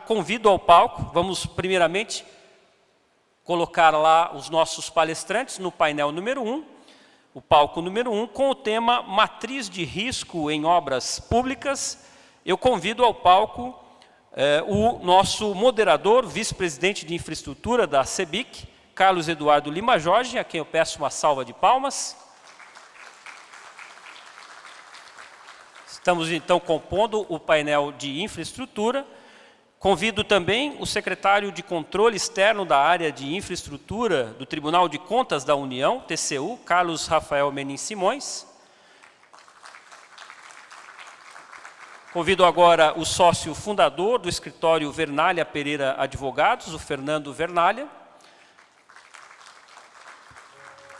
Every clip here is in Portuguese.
convido ao palco, vamos primeiramente colocar lá os nossos palestrantes no painel número 1, o palco número 1, com o tema Matriz de Risco em Obras Públicas. Eu convido ao palco o nosso moderador, vice-presidente de infraestrutura da CEBIC, Carlos Eduardo Lima Jorge, a quem eu peço uma salva de palmas. Estamos, então, compondo o painel de infraestrutura. Convido também o secretário de Controle Externo da área de infraestrutura do Tribunal de Contas da União, TCU, Carlos Rafael Menin Simões. Convido agora o sócio fundador do escritório Vernalha Pereira Advogados, o Fernando Vernalha.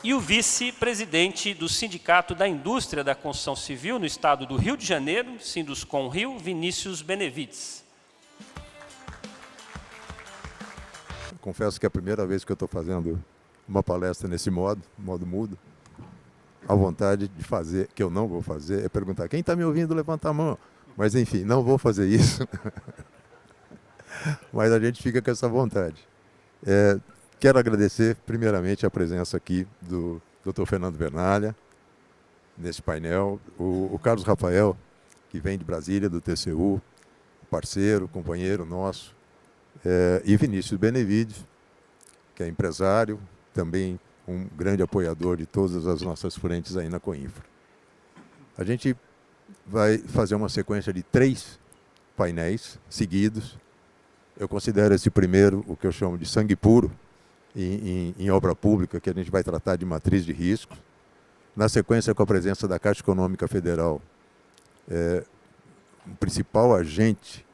E o vice-presidente do Sindicato da Indústria da Construção Civil no estado do Rio de Janeiro, Sinduscon Rio, Vinícius Benevides. Confesso que é a primeira vez que eu estou fazendo uma palestra nesse modo mudo. A vontade de fazer, que eu não vou fazer, é perguntar: quem está me ouvindo, levanta a mão. Mas, enfim, não vou fazer isso. Mas a gente fica com essa vontade. Quero agradecer, primeiramente, a presença aqui do Dr. Fernando Vernalha, nesse painel, o Carlos Rafael, que vem de Brasília, do TCU, parceiro, companheiro nosso, e Vinícius Benevides, que é empresário, também um grande apoiador de todas as nossas frentes aí na Coinfra. A gente vai fazer uma sequência de 3 painéis seguidos. Eu considero esse primeiro o que eu chamo de sangue puro, em obra pública, que a gente vai tratar de matriz de risco. Na sequência, com a presença da Caixa Econômica Federal, o principal agente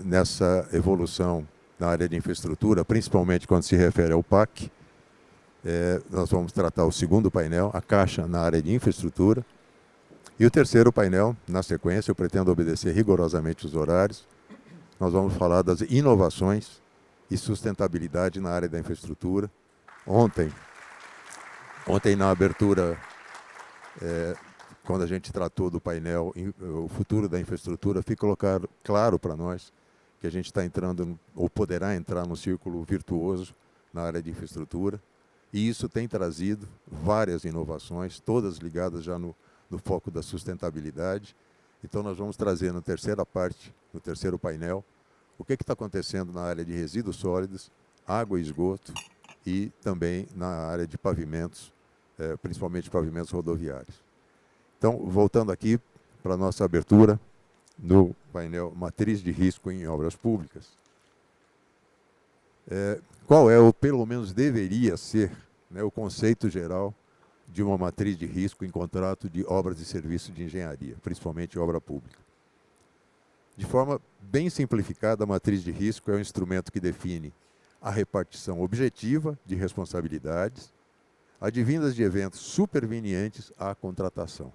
nessa evolução na área de infraestrutura, principalmente quando se refere ao PAC. Nós vamos tratar o segundo painel, a Caixa na área de infraestrutura. E o terceiro painel, na sequência, eu pretendo obedecer rigorosamente os horários. Nós vamos falar das inovações e sustentabilidade na área da infraestrutura. Ontem na abertura, quando a gente tratou do painel o futuro da infraestrutura, ficou claro para nós que a gente está entrando, ou poderá entrar, no círculo virtuoso na área de infraestrutura, e isso tem trazido várias inovações, todas ligadas já no foco da sustentabilidade. Então nós vamos trazer na terceira parte, no terceiro painel, o que está acontecendo na área de resíduos sólidos, água e esgoto, e também na área de pavimentos, principalmente pavimentos rodoviários. Então, voltando aqui para a nossa abertura no painel Matriz de Risco em Obras Públicas. Qual é, ou pelo menos deveria ser, o conceito geral de uma matriz de risco em contrato de obras e serviços de engenharia, principalmente obra pública? De forma bem simplificada, a matriz de risco é um instrumento que define a repartição objetiva de responsabilidades, advindas de eventos supervenientes à contratação.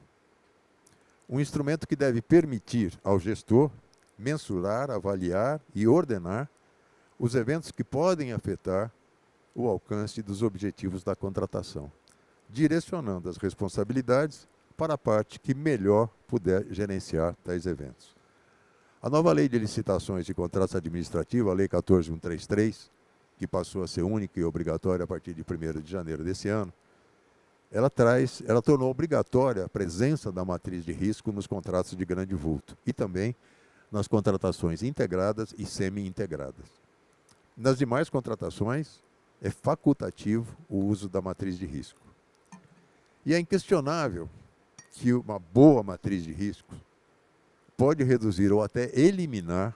Um instrumento que deve permitir ao gestor mensurar, avaliar e ordenar os eventos que podem afetar o alcance dos objetivos da contratação, direcionando as responsabilidades para a parte que melhor puder gerenciar tais eventos. A nova Lei de Licitações e Contratos Administrativos, a Lei 14.133, que passou a ser única e obrigatória a partir de 1º de janeiro desse ano, ela tornou obrigatória a presença da matriz de risco nos contratos de grande vulto e também nas contratações integradas e semi-integradas. Nas demais contratações, é facultativo o uso da matriz de risco. E é inquestionável que uma boa matriz de risco pode reduzir ou até eliminar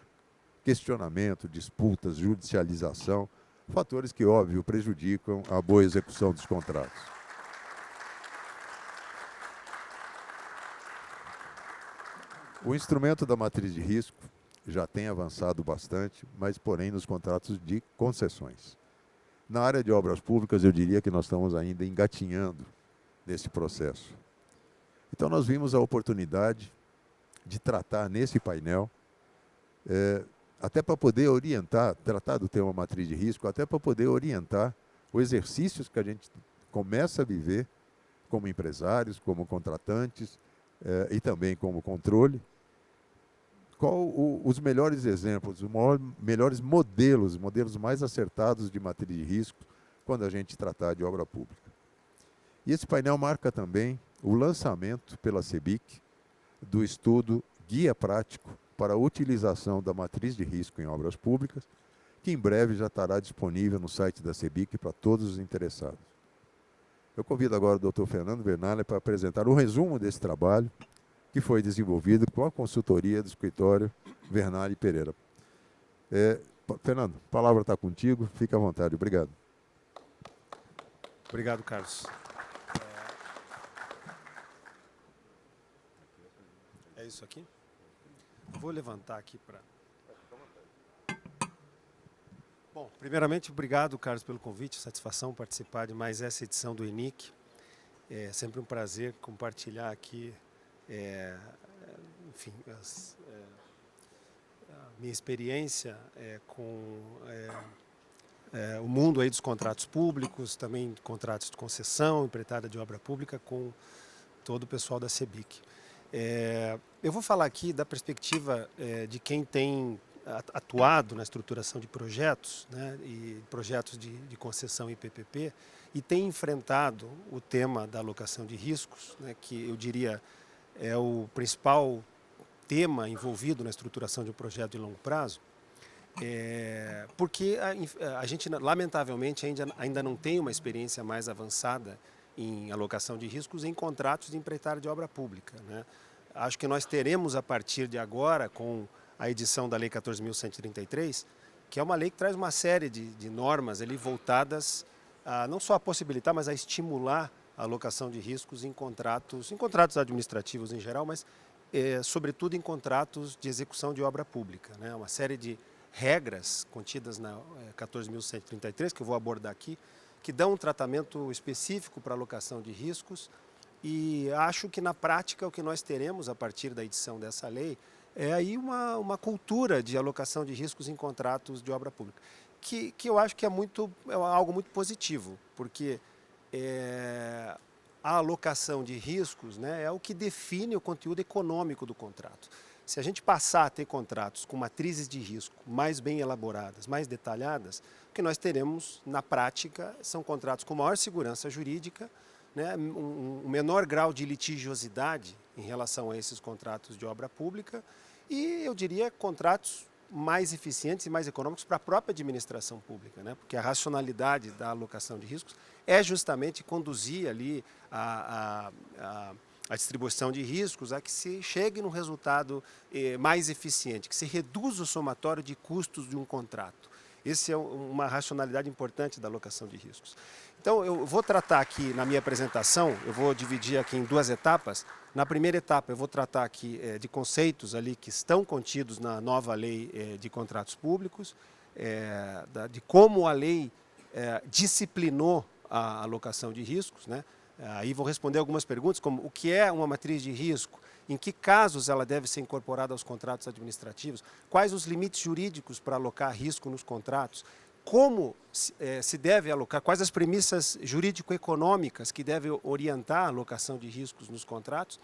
questionamento, disputas, judicialização, fatores que, óbvio, prejudicam a boa execução dos contratos. O instrumento da matriz de risco já tem avançado bastante, mas, porém, nos contratos de concessões. Na área de obras públicas, eu diria que nós estamos ainda engatinhando nesse processo. Então, nós vimos a oportunidade de tratar nesse painel, até para poder orientar, tratar do tema matriz de risco, até para poder orientar os exercícios que a gente começa a viver como empresários, como contratantes e também como controle, os melhores exemplos, melhores modelos mais acertados de matriz de risco quando a gente tratar de obra pública. E esse painel marca também o lançamento pela CEBIC do estudo Guia Prático para a Utilização da Matriz de Risco em Obras Públicas, que em breve já estará disponível no site da CEBIC para todos os interessados. Eu convido agora o Dr. Fernando Vernale para apresentar um resumo desse trabalho que foi desenvolvido com a consultoria do escritório Vernale Pereira. Fernando, a palavra está contigo, fica à vontade. Obrigado. Obrigado, Carlos. É isso aqui? Vou levantar aqui para... Bom, primeiramente, obrigado, Carlos, pelo convite. Satisfação participar de mais essa edição do ENIC. É sempre um prazer compartilhar aqui, enfim, a minha experiência com o mundo aí dos contratos públicos, também contratos de concessão, empreitada de obra pública, com todo o pessoal da CEBIC. Eu vou falar aqui da perspectiva de quem tem atuado na estruturação de projetos, né, e projetos de concessão e PPP, e tem enfrentado o tema da alocação de riscos, né, que eu diria é o principal tema envolvido na estruturação de um projeto de longo prazo, porque a gente, lamentavelmente, ainda não tem uma experiência mais avançada em alocação de riscos em contratos de empreitada de obra pública, né? Acho que nós teremos, a partir de agora, com a edição da Lei 14.133, que é uma lei que traz uma série de normas ali voltadas a, não só a possibilitar, mas a estimular a alocação de riscos em contratos administrativos em geral, mas sobretudo em contratos de execução de obra pública, né? Uma série de regras contidas na 14.133, que eu vou abordar aqui, que dão um tratamento específico para a alocação de riscos, e acho que na prática o que nós teremos a partir da edição dessa lei é aí uma cultura de alocação de riscos em contratos de obra pública, que eu acho que é algo muito positivo, porque a alocação de riscos, né, é o que define o conteúdo econômico do contrato. Se a gente passar a ter contratos com matrizes de risco mais bem elaboradas, mais detalhadas, o que nós teremos na prática são contratos com maior segurança jurídica, né, um menor grau de litigiosidade em relação a esses contratos de obra pública e, eu diria, contratos mais eficientes e mais econômicos para a própria administração pública, né, porque a racionalidade da alocação de riscos é justamente conduzir ali a distribuição de riscos a que se chegue num resultado mais eficiente, que se reduza o somatório de custos de um contrato. Essa é uma racionalidade importante da alocação de riscos. Então, eu vou tratar aqui, na minha apresentação, eu vou dividir aqui em duas etapas. Na primeira etapa, eu vou tratar aqui de conceitos ali que estão contidos na nova lei de contratos públicos, de como a lei disciplinou a alocação de riscos, né? Aí vou responder algumas perguntas, como o que é uma matriz de risco, em que casos ela deve ser incorporada aos contratos administrativos, quais os limites jurídicos para alocar risco nos contratos, como se deve alocar, quais as premissas jurídico-econômicas que devem orientar a alocação de riscos nos contratos,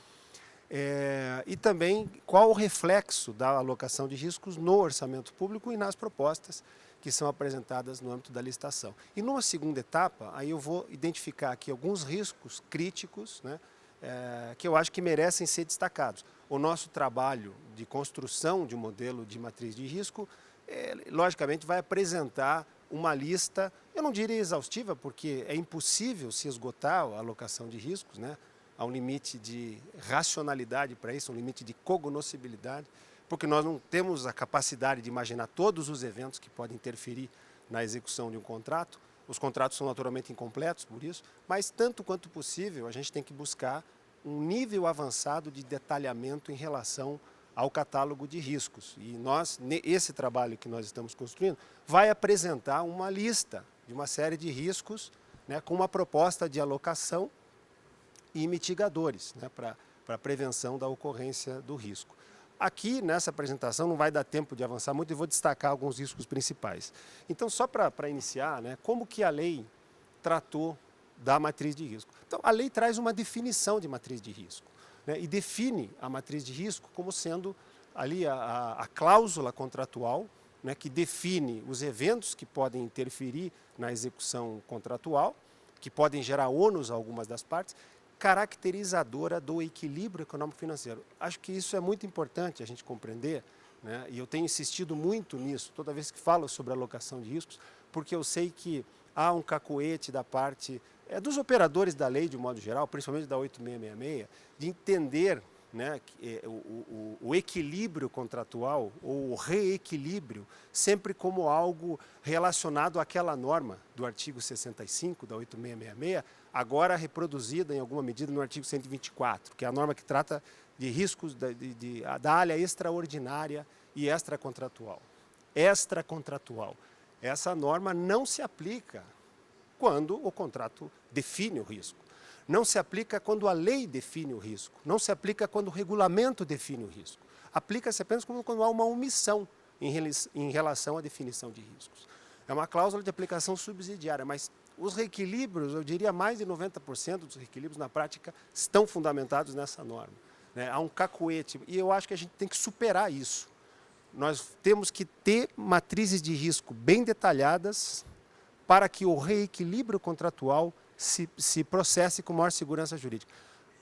e também qual o reflexo da alocação de riscos no orçamento público e nas propostas que são apresentadas no âmbito da licitação. E numa segunda etapa, aí eu vou identificar aqui alguns riscos críticos, né, que eu acho que merecem ser destacados. O nosso trabalho de construção de um modelo de matriz de risco, logicamente, vai apresentar uma lista, eu não diria exaustiva, porque é impossível se esgotar a alocação de riscos, né? Há um limite de racionalidade para isso, um limite de cognoscibilidade, porque nós não temos a capacidade de imaginar todos os eventos que podem interferir na execução de um contrato. Os contratos são naturalmente incompletos por isso, mas tanto quanto possível a gente tem que buscar um nível avançado de detalhamento em relação ao catálogo de riscos. E esse trabalho que nós estamos construindo vai apresentar uma lista de uma série de riscos, né, com uma proposta de alocação e mitigadores, né, para a prevenção da ocorrência do risco. Aqui, nessa apresentação, não vai dar tempo de avançar muito e vou destacar alguns riscos principais. Então, só para iniciar, né, como que a lei tratou da matriz de risco? Então, a lei traz uma definição de matriz de risco, né, e define a matriz de risco como sendo ali a cláusula contratual, né, que define os eventos que podem interferir na execução contratual, que podem gerar ônus a algumas das partes, caracterizadora do equilíbrio econômico-financeiro. Acho que isso é muito importante a gente compreender, né, e eu tenho insistido muito nisso, toda vez que falo sobre alocação de riscos, porque eu sei que há um cacoete da parte dos operadores da lei, de um modo geral, principalmente da 8666, de entender, né, o equilíbrio contratual ou o reequilíbrio sempre como algo relacionado àquela norma do artigo 65 da 8666, agora reproduzida em alguma medida no artigo 124, que é a norma que trata de riscos da área extraordinária e extracontratual. Extracontratual. Essa norma não se aplica quando o contrato define o risco. Não se aplica quando a lei define o risco. Não se aplica quando o regulamento define o risco. Aplica-se apenas quando há uma omissão em relação à definição de riscos. É uma cláusula de aplicação subsidiária, mas os reequilíbrios, eu diria mais de 90% dos reequilíbrios na prática estão fundamentados nessa norma, né? Há um cacoete, e eu acho que a gente tem que superar isso. Nós temos que ter matrizes de risco bem detalhadas para que o reequilíbrio contratual se processe com maior segurança jurídica.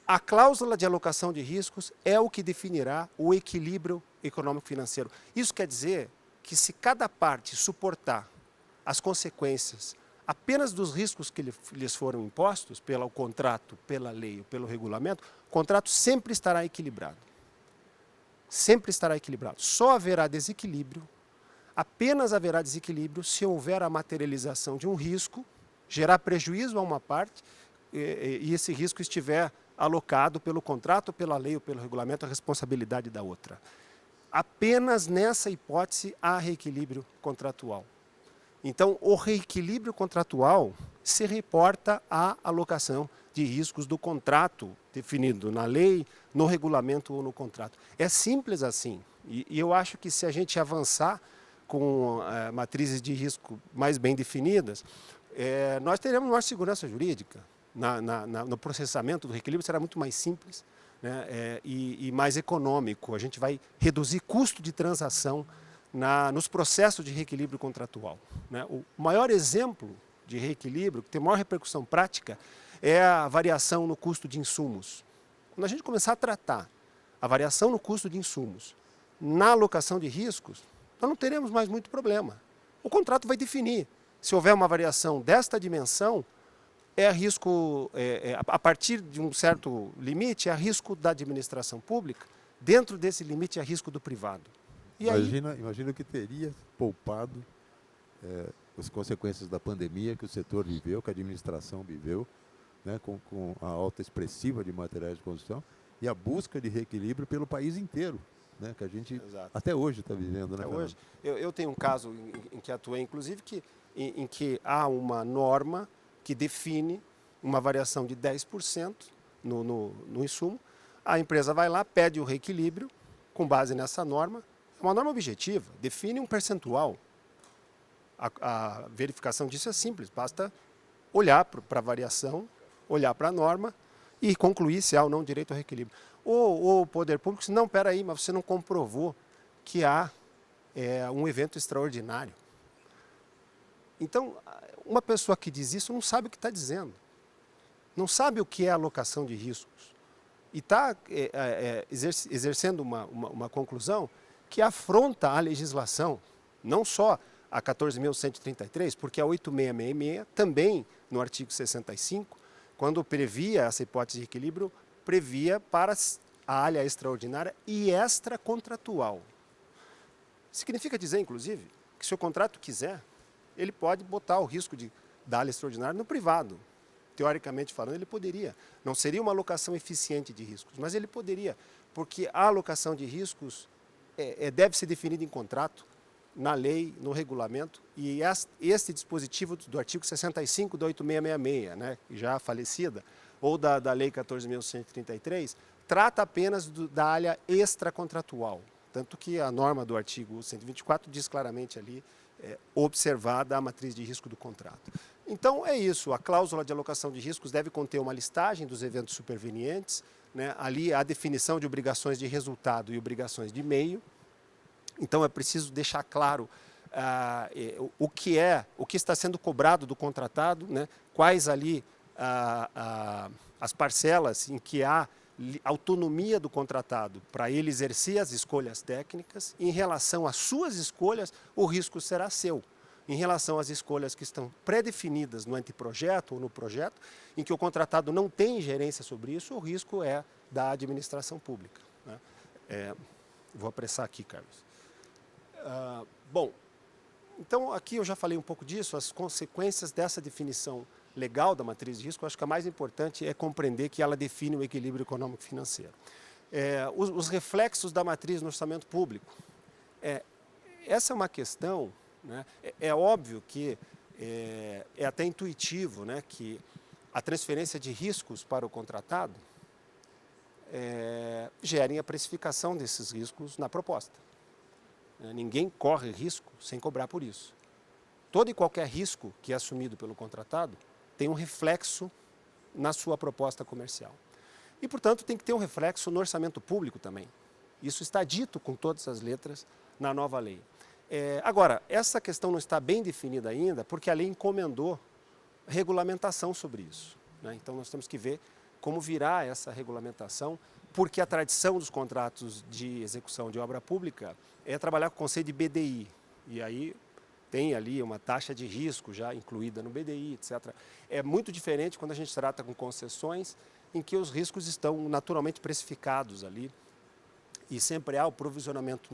A cláusula de alocação de riscos é o que definirá o equilíbrio econômico-financeiro. Isso quer dizer que se cada parte suportar as consequências apenas dos riscos que lhes foram impostos pelo contrato, pela lei ou pelo regulamento, o contrato sempre estará equilibrado. Sempre estará equilibrado. Só haverá desequilíbrio, apenas haverá desequilíbrio se houver a materialização de um risco, gerar prejuízo a uma parte e esse risco estiver alocado pelo contrato, pela lei ou pelo regulamento, a responsabilidade da outra. Apenas nessa hipótese há reequilíbrio contratual. Então, o reequilíbrio contratual se reporta à alocação de riscos do contrato definido na lei, no regulamento ou no contrato. É simples assim. E eu acho que se a gente avançar com matrizes de risco mais bem definidas, nós teremos maior segurança jurídica. No processamento do reequilíbrio será muito mais simples, né, e mais econômico. A gente vai reduzir custo de transação nos processos de reequilíbrio contratual, né? O maior exemplo de reequilíbrio, que tem maior repercussão prática, é a variação no custo de insumos. Quando a gente começar a tratar a variação no custo de insumos na alocação de riscos, nós não teremos mais muito problema. O contrato vai definir. Se houver uma variação desta dimensão, é risco, a partir de um certo limite, é risco da administração pública, dentro desse limite é risco do privado. E imagina o que teria poupado as consequências da pandemia que o setor viveu, que a administração viveu, né, com a alta expressiva de materiais de construção e a busca de reequilíbrio pelo país inteiro, né, que a gente Exato. Até hoje está vivendo. Né, hoje. Eu tenho um caso em que atuei, inclusive, em que há uma norma que define uma variação de 10% no insumo. A empresa vai lá, pede o reequilíbrio com base nessa norma. É uma norma objetiva, define um percentual. A verificação disso é simples, basta olhar para a variação, olhar para a norma e concluir se há ou não direito ao reequilíbrio. Ou o poder público diz, não, espera aí, mas você não comprovou que há um evento extraordinário. Então, uma pessoa que diz isso não sabe o que está dizendo. Não sabe o que é alocação de riscos. E está exercendo uma conclusão que afronta a legislação, não só a 14.133, porque a 8666 também, no artigo 65, quando previa essa hipótese de equilíbrio, previa para a área extraordinária e extracontratual. Significa dizer, inclusive, que se o contrato quiser, ele pode botar o risco da área extraordinária no privado. Teoricamente falando, ele poderia. Não seria uma alocação eficiente de riscos, mas ele poderia, porque a alocação de riscos deve ser definida em contrato, na lei, no regulamento, e este dispositivo do artigo 65 da 8666, né, já falecida, ou da lei 14.133, trata apenas da área extracontratual. Tanto que a norma do artigo 124 diz claramente ali, observada a matriz de risco do contrato. Então, é isso. A cláusula de alocação de riscos deve conter uma listagem dos eventos supervenientes, né? Ali a definição de obrigações de resultado e obrigações de meio. Então, é preciso deixar claro o que está sendo cobrado do contratado, né? Quais ali as parcelas em que há autonomia do contratado para ele exercer as escolhas técnicas. Em relação às suas escolhas, o risco será seu. Em relação às escolhas que estão pré-definidas no anteprojeto ou no projeto, em que o contratado não tem ingerência sobre isso, o risco é da administração pública, né? Vou apressar aqui, Carlos. Bom, então aqui eu já falei um pouco disso, as consequências dessa definição legal da matriz de risco. Acho que a mais importante é compreender que ela define o equilíbrio econômico-financeiro. Os reflexos da matriz no orçamento público. Essa é uma questão, né? É óbvio que é até intuitivo, né, que a transferência de riscos para o contratado gerem a precificação desses riscos na proposta. Ninguém corre risco sem cobrar por isso. Todo e qualquer risco que é assumido pelo contratado tem um reflexo na sua proposta comercial. E, portanto, tem que ter um reflexo no orçamento público também. Isso está dito com todas as letras na nova lei. Agora, essa questão não está bem definida ainda porque a lei encomendou regulamentação sobre isso, né? Então, nós temos que ver como virá essa regulamentação, porque a tradição dos contratos de execução de obra pública é trabalhar com o conceito de BDI. E aí tem ali uma taxa de risco já incluída no BDI, etc. É muito diferente quando a gente trata com concessões, em que os riscos estão naturalmente precificados ali, e sempre há o provisionamento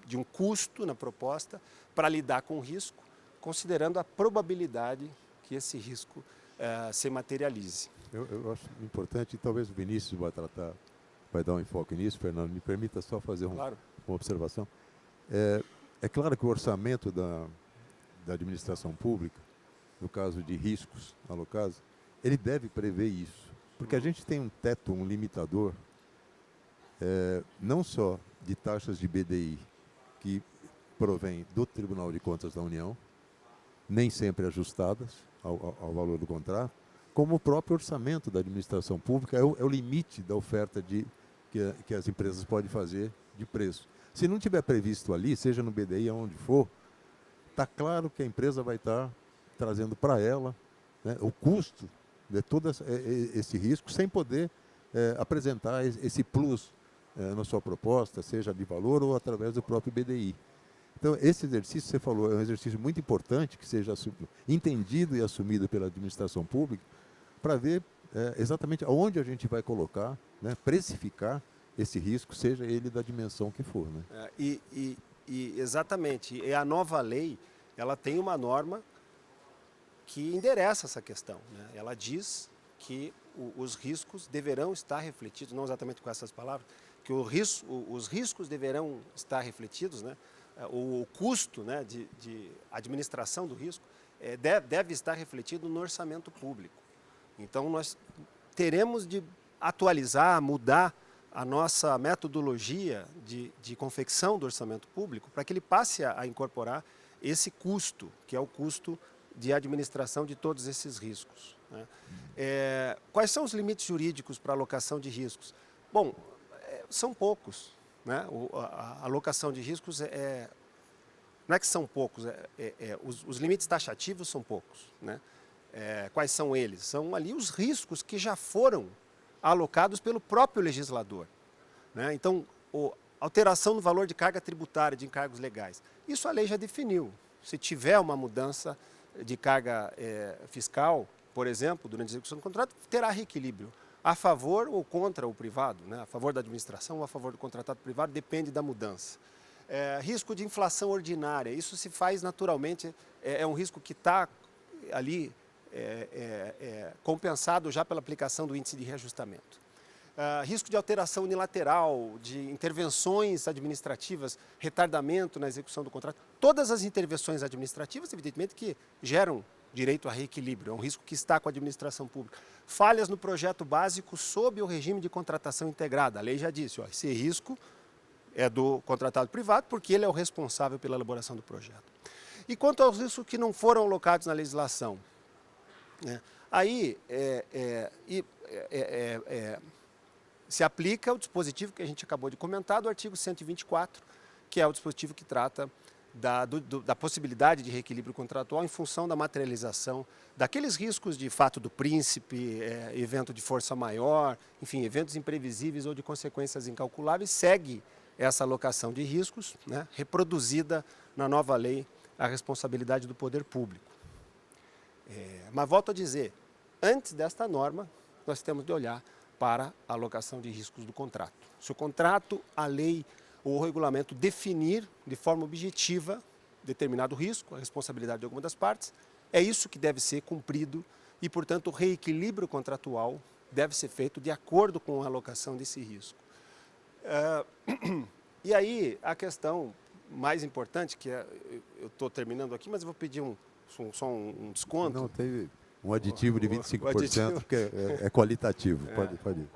de um custo na proposta para lidar com o risco, considerando a probabilidade que esse risco se materialize. Eu acho importante, e talvez o Vinícius vai dar um enfoque nisso. Fernando, me permita só fazer uma observação. É claro que o orçamento da administração pública, no caso de riscos alocados, ele deve prever isso, porque a gente tem um teto, um limitador, não só de taxas de BDI, que provém do Tribunal de Contas da União, nem sempre ajustadas ao valor do contrato, como o próprio orçamento da administração pública é o limite da oferta que as empresas podem fazer de preço. Se não tiver previsto ali, seja no BDI, aonde for, está claro que a empresa vai estar trazendo para ela, né, o custo de todo esse risco, sem poder apresentar esse plus na sua proposta, seja de valor ou através do próprio BDI. Então, esse exercício que você falou é um exercício muito importante, que seja entendido e assumido pela administração pública, para ver exatamente aonde a gente vai colocar, né, precificar esse risco, seja ele da dimensão que for, né? Exatamente. E a nova lei, ela tem uma norma que endereça essa questão, né? Ela diz que os riscos deverão estar refletidos, não exatamente com essas palavras, que os riscos deverão estar refletidos, né? O custo, né, de administração do risco deve estar refletido no orçamento público. Então, nós teremos de atualizar, mudar a nossa metodologia de confecção do orçamento público para que ele passe a incorporar esse custo, que é o custo de administração de todos esses riscos, né? Quais são os limites jurídicos para a alocação de riscos? Bom, são poucos, né? A alocação de riscos não é que são poucos, os limites taxativos são poucos, né? Quais são eles? São ali os riscos que já foram alocados pelo próprio legislador, né? Então, alteração no valor de carga tributária de encargos legais. Isso a lei já definiu. Se tiver uma mudança de carga fiscal, por exemplo, durante a execução do contrato, terá reequilíbrio a favor ou contra o privado, né? A favor da administração ou a favor do contratado privado, depende da mudança. Risco de inflação ordinária, isso se faz naturalmente, é um risco que está ali compensado já pela aplicação do índice de reajustamento. Risco de alteração unilateral, de intervenções administrativas, retardamento na execução do contrato. Todas as intervenções administrativas, evidentemente, que geram direito a reequilíbrio, é um risco que está com a administração pública. Falhas no projeto básico sob o regime de contratação integrada. A lei já disse, esse risco é do contratado privado, porque ele é o responsável pela elaboração do projeto. E quanto aos riscos que não foram alocados na legislação, né, aí se aplica o dispositivo que a gente acabou de comentar do artigo 124, que é o dispositivo que trata da possibilidade de reequilíbrio contratual em função da materialização daqueles riscos de fato do príncipe, evento de força maior, enfim, eventos imprevisíveis ou de consequências incalculáveis, segue essa alocação de riscos, né, reproduzida na nova lei, a responsabilidade do poder público. Mas volto a dizer, antes desta norma, nós temos de olhar para a alocação de riscos do contrato. Se o contrato, a lei ou o regulamento definir de forma objetiva determinado risco, a responsabilidade de alguma das partes, é isso que deve ser cumprido e, portanto, o reequilíbrio contratual deve ser feito de acordo com a alocação desse risco. E aí, a questão mais importante, que eu estou terminando aqui, mas eu vou pedir só um desconto. Não, teve um aditivo de 25%, que é qualitativo. Pode ir.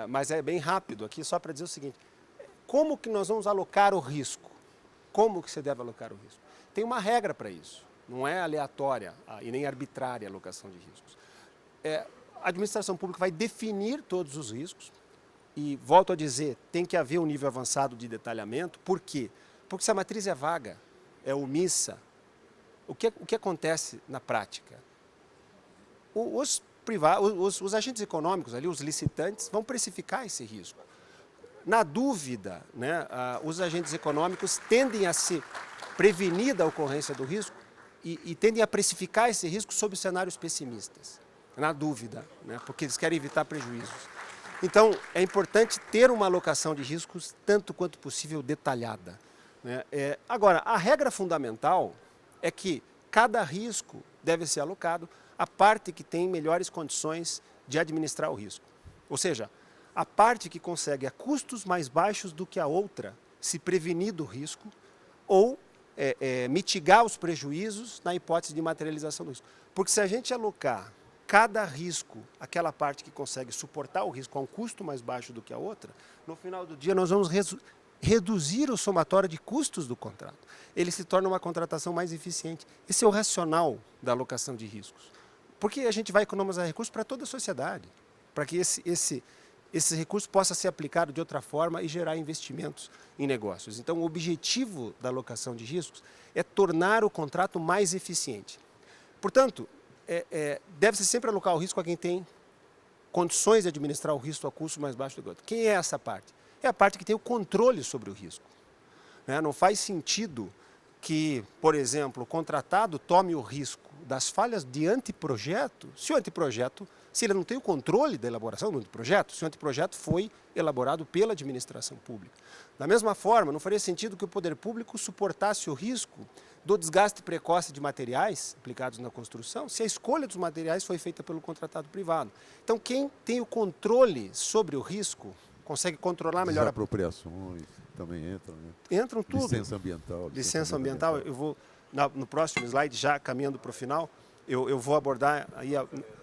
Mas é bem rápido aqui, só para dizer o seguinte: como que nós vamos alocar o risco? Como que você deve alocar o risco? Tem uma regra para isso, não é aleatória e nem arbitrária a alocação de riscos. A administração pública vai definir todos os riscos e, volto a dizer, tem que haver um nível avançado de detalhamento. Por quê? Porque se a matriz é vaga, é omissa, o que acontece na prática? Os agentes econômicos, ali, os licitantes, vão precificar esse risco. Na dúvida, né, os agentes econômicos tendem a se prevenir da ocorrência do risco e tendem a precificar esse risco sob cenários pessimistas, na dúvida, né, porque eles querem evitar prejuízos. Então, é importante ter uma alocação de riscos tanto quanto possível detalhada, né? Agora, a regra fundamental é que cada risco deve ser alocado à parte que tem melhores condições de administrar o risco. Ou seja, a parte que consegue a custos mais baixos do que a outra se prevenir do risco ou mitigar os prejuízos na hipótese de materialização do risco. Porque se a gente alocar cada risco, aquela parte que consegue suportar o risco a um custo mais baixo do que a outra, no final do dia nós vamos reduzir o somatório de custos do contrato. Ele se torna uma contratação mais eficiente. Esse é o racional da alocação de riscos. Porque a gente vai economizar recursos para toda a sociedade, para que esse recurso possa ser aplicado de outra forma e gerar investimentos em negócios. Então, o objetivo da alocação de riscos é tornar o contrato mais eficiente. Portanto, deve-se sempre alocar o risco a quem tem condições de administrar o risco a custo mais baixo do que o outro. Quem é essa parte? É a parte que tem o controle sobre o risco. Não faz sentido que, por exemplo, o contratado tome o risco das falhas de anteprojeto, se ele não tem o controle da elaboração do anteprojeto, se o anteprojeto foi elaborado pela administração pública. Da mesma forma, não faria sentido que o poder público suportasse o risco do desgaste precoce de materiais aplicados na construção, se a escolha dos materiais foi feita pelo contratado privado. Então, quem tem o controle sobre o risco consegue controlar melhor. Desapropriações também entram, né? Entram tudo. Licença ambiental. Licença ambiental. Eu vou, no próximo slide, já caminhando para o final, eu vou abordar aí,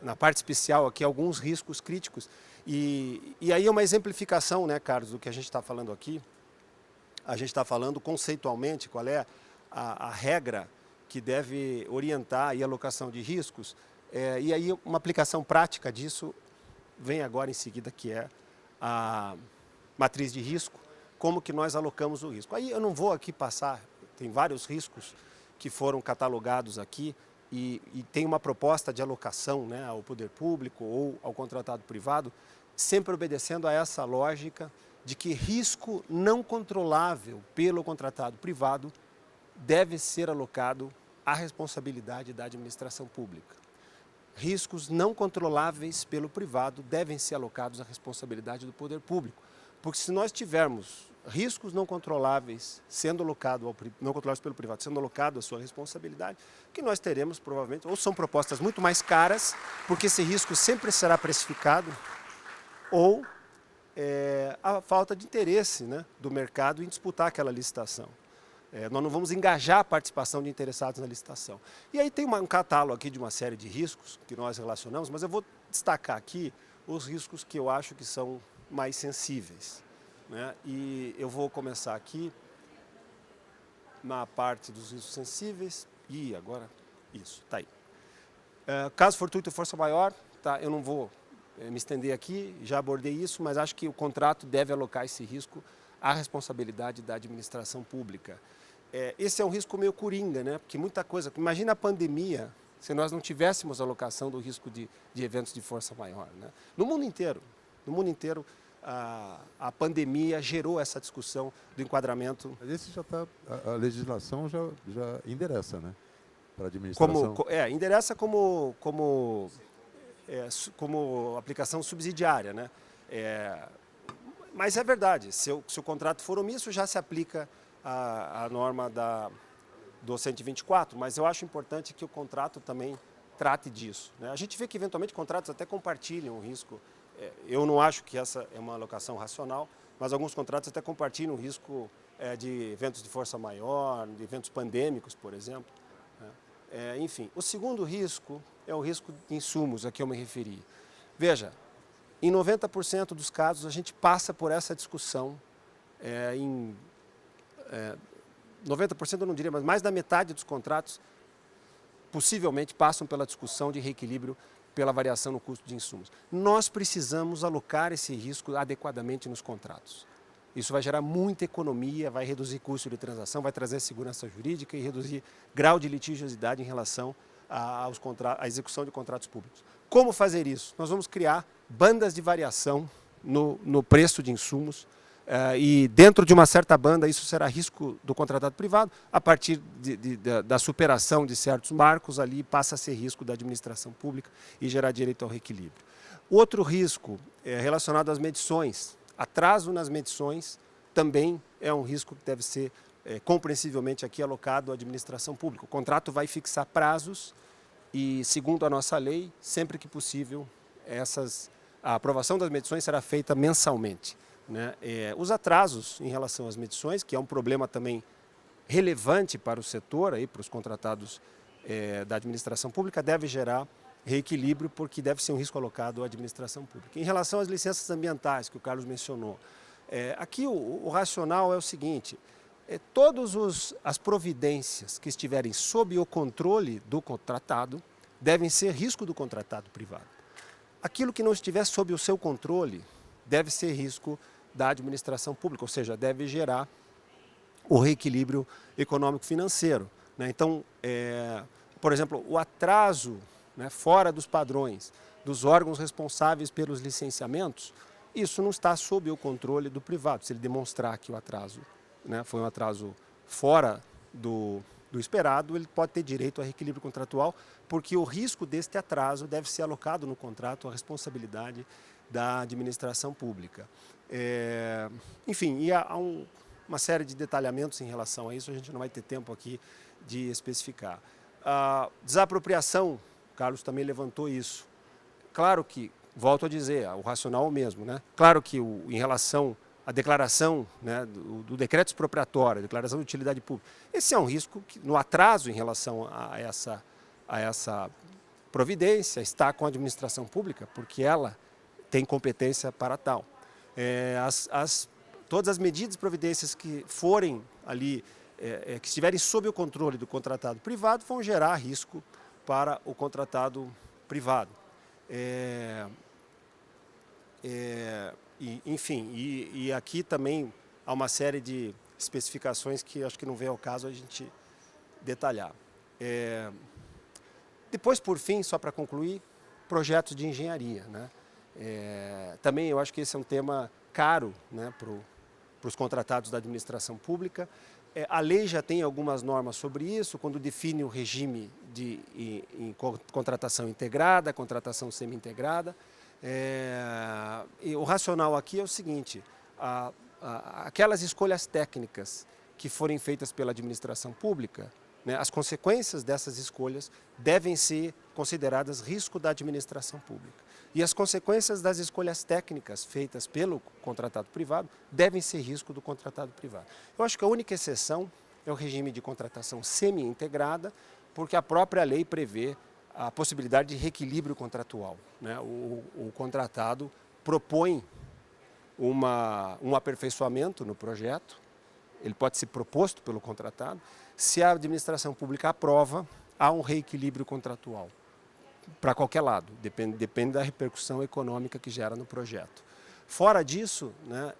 na parte especial aqui, alguns riscos críticos. E aí é uma exemplificação, né, Carlos, do que a gente está falando aqui. A gente está falando conceitualmente qual é a regra que deve orientar a alocação de riscos. E aí uma aplicação prática disso vem agora em seguida, que é a matriz de risco, como que nós alocamos o risco. Aí eu não vou aqui passar, tem vários riscos que foram catalogados aqui e tem uma proposta de alocação, né, ao poder público ou ao contratado privado, sempre obedecendo a essa lógica de que risco não controlável pelo contratado privado deve ser alocado à responsabilidade da administração pública. Riscos não controláveis pelo privado devem ser alocados à responsabilidade do poder público. Porque se nós tivermos riscos não controláveis não controláveis pelo privado, sendo alocado à sua responsabilidade, o que nós teremos provavelmente, ou são propostas muito mais caras, porque esse risco sempre será precificado, ou a falta de interesse, né, do mercado em disputar aquela licitação. Nós não vamos engajar a participação de interessados na licitação. E aí tem um catálogo aqui de uma série de riscos que nós relacionamos, mas eu vou destacar aqui os riscos que eu acho que são mais sensíveis. né? E eu vou começar aqui na parte dos riscos sensíveis. E agora, isso, está aí. Caso fortuito e força maior, tá? Eu não vou me estender aqui, já abordei isso, mas acho que o contrato deve alocar esse risco à responsabilidade da administração pública. Esse é um risco meio coringa, né? Porque muita coisa... Imagina a pandemia, se nós não tivéssemos alocação do risco de eventos de força maior, né? No mundo inteiro, a pandemia gerou essa discussão do enquadramento. Mas esse já está... A legislação já endereça, né? Para a administração. Endereça como aplicação subsidiária, né? Mas é verdade, se o contrato for omisso, já se aplica a norma do 124, mas eu acho importante que o contrato também trate disso, né? A gente vê que, eventualmente, contratos até compartilham o risco. Eu não acho que essa é uma alocação racional, mas alguns contratos até compartilham o risco de eventos de força maior, de eventos pandêmicos, por exemplo, né? Enfim, o segundo risco é o risco de insumos a que eu me referi. Veja, em 90% dos casos a gente passa por essa discussão, 90% eu não diria, mas mais da metade dos contratos possivelmente passam pela discussão de reequilíbrio pela variação no custo de insumos. Nós precisamos alocar esse risco adequadamente nos contratos. Isso vai gerar muita economia, vai reduzir custo de transação, vai trazer segurança jurídica e reduzir grau de litigiosidade em relação à execução de contratos públicos. Como fazer isso? Nós vamos criar bandas de variação no preço de insumos, e dentro de uma certa banda isso será risco do contratado privado. A partir da superação de certos marcos, ali passa a ser risco da administração pública e gerar direito ao reequilíbrio. Outro risco é relacionado às medições. Atraso nas medições também é um risco que deve ser compreensivelmente aqui alocado à administração pública. O contrato vai fixar prazos e, segundo a nossa lei, sempre que possível, a aprovação das medições será feita mensalmente, né? Os atrasos em relação às medições, que é um problema também relevante para o setor, para os contratados da administração pública, deve gerar reequilíbrio, porque deve ser um risco alocado à administração pública. Em relação às licenças ambientais, que o Carlos mencionou, aqui o racional é o seguinte: todas as providências que estiverem sob o controle do contratado devem ser risco do contratado privado. Aquilo que não estiver sob o seu controle deve ser risco da administração pública, ou seja, deve gerar o reequilíbrio econômico-financeiro, né? Então, por exemplo, o atraso, né, fora dos padrões dos órgãos responsáveis pelos licenciamentos, isso não está sob o controle do privado. Se ele demonstrar que o atraso, né, foi um atraso fora do esperado, ele pode ter direito a reequilíbrio contratual, porque o risco deste atraso deve ser alocado no contrato à responsabilidade da administração pública. Enfim, e há uma série de detalhamentos em relação a isso, a gente não vai ter tempo aqui de especificar. A desapropriação, o Carlos também levantou isso. Claro que, volto a dizer, o racional é o mesmo, né? Claro que em relação à declaração, né, do decreto expropriatório, a declaração de utilidade pública, esse é um risco que, no atraso em relação a essa providência, está com a administração pública, porque ela tem competência para tal. Todas as medidas e providências que forem ali, que estiverem sob o controle do contratado privado, vão gerar risco para o contratado privado. Enfim, e aqui também há uma série de especificações que acho que não vem ao caso a gente detalhar. Depois, por fim, só para concluir, projetos de engenharia, né? Também eu acho que esse é um tema caro, né, para os contratados da administração pública. A lei já tem algumas normas sobre isso, quando define o regime em contratação integrada, contratação semi-integrada. E o racional aqui é o seguinte: aquelas escolhas técnicas que forem feitas pela administração pública, né, as consequências dessas escolhas devem ser consideradas risco da administração pública. E as consequências das escolhas técnicas feitas pelo contratado privado devem ser risco do contratado privado. Eu acho que a única exceção é o regime de contratação semi-integrada, porque a própria lei prevê a possibilidade de reequilíbrio contratual, né? O contratado propõe um aperfeiçoamento no projeto, ele pode ser proposto pelo contratado. Se a administração pública aprova, há um reequilíbrio contratual para qualquer lado, depende da repercussão econômica que gera no projeto. Fora disso, né,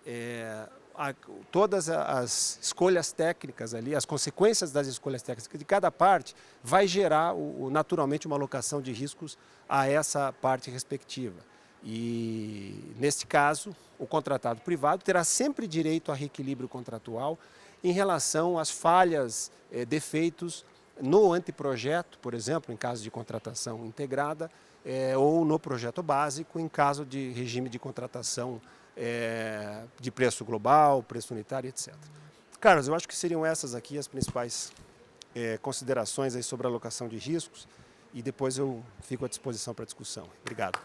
todas as escolhas técnicas ali, as consequências das escolhas técnicas de cada parte, vai gerar naturalmente uma alocação de riscos a essa parte respectiva. E, neste caso, o contratado privado terá sempre direito a reequilíbrio contratual em relação às falhas, defeitos no anteprojeto, por exemplo, em caso de contratação integrada, ou no projeto básico, em caso de regime de contratação de preço global, preço unitário, etc. Carlos, eu acho que seriam essas aqui as principais considerações aí sobre a alocação de riscos, e depois eu fico à disposição para discussão. Obrigado.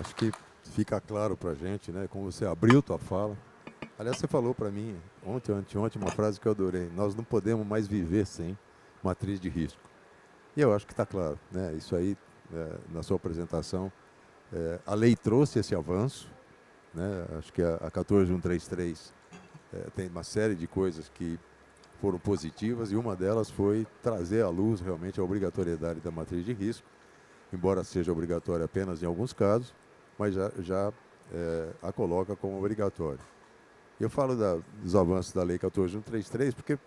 Acho que fica claro para a gente, né, como você abriu tua fala. Aliás, você falou para mim anteontem, uma frase que eu adorei: nós não podemos mais viver sem matriz de risco. E eu acho que está claro, né? Isso aí, na sua apresentação, a lei trouxe esse avanço, né? Acho que a 14133 tem uma série de coisas que foram positivas, e uma delas foi trazer à luz realmente a obrigatoriedade da matriz de risco, embora seja obrigatória apenas em alguns casos, mas já a coloca como obrigatória. Eu falo dos avanços da Lei 14133 porque,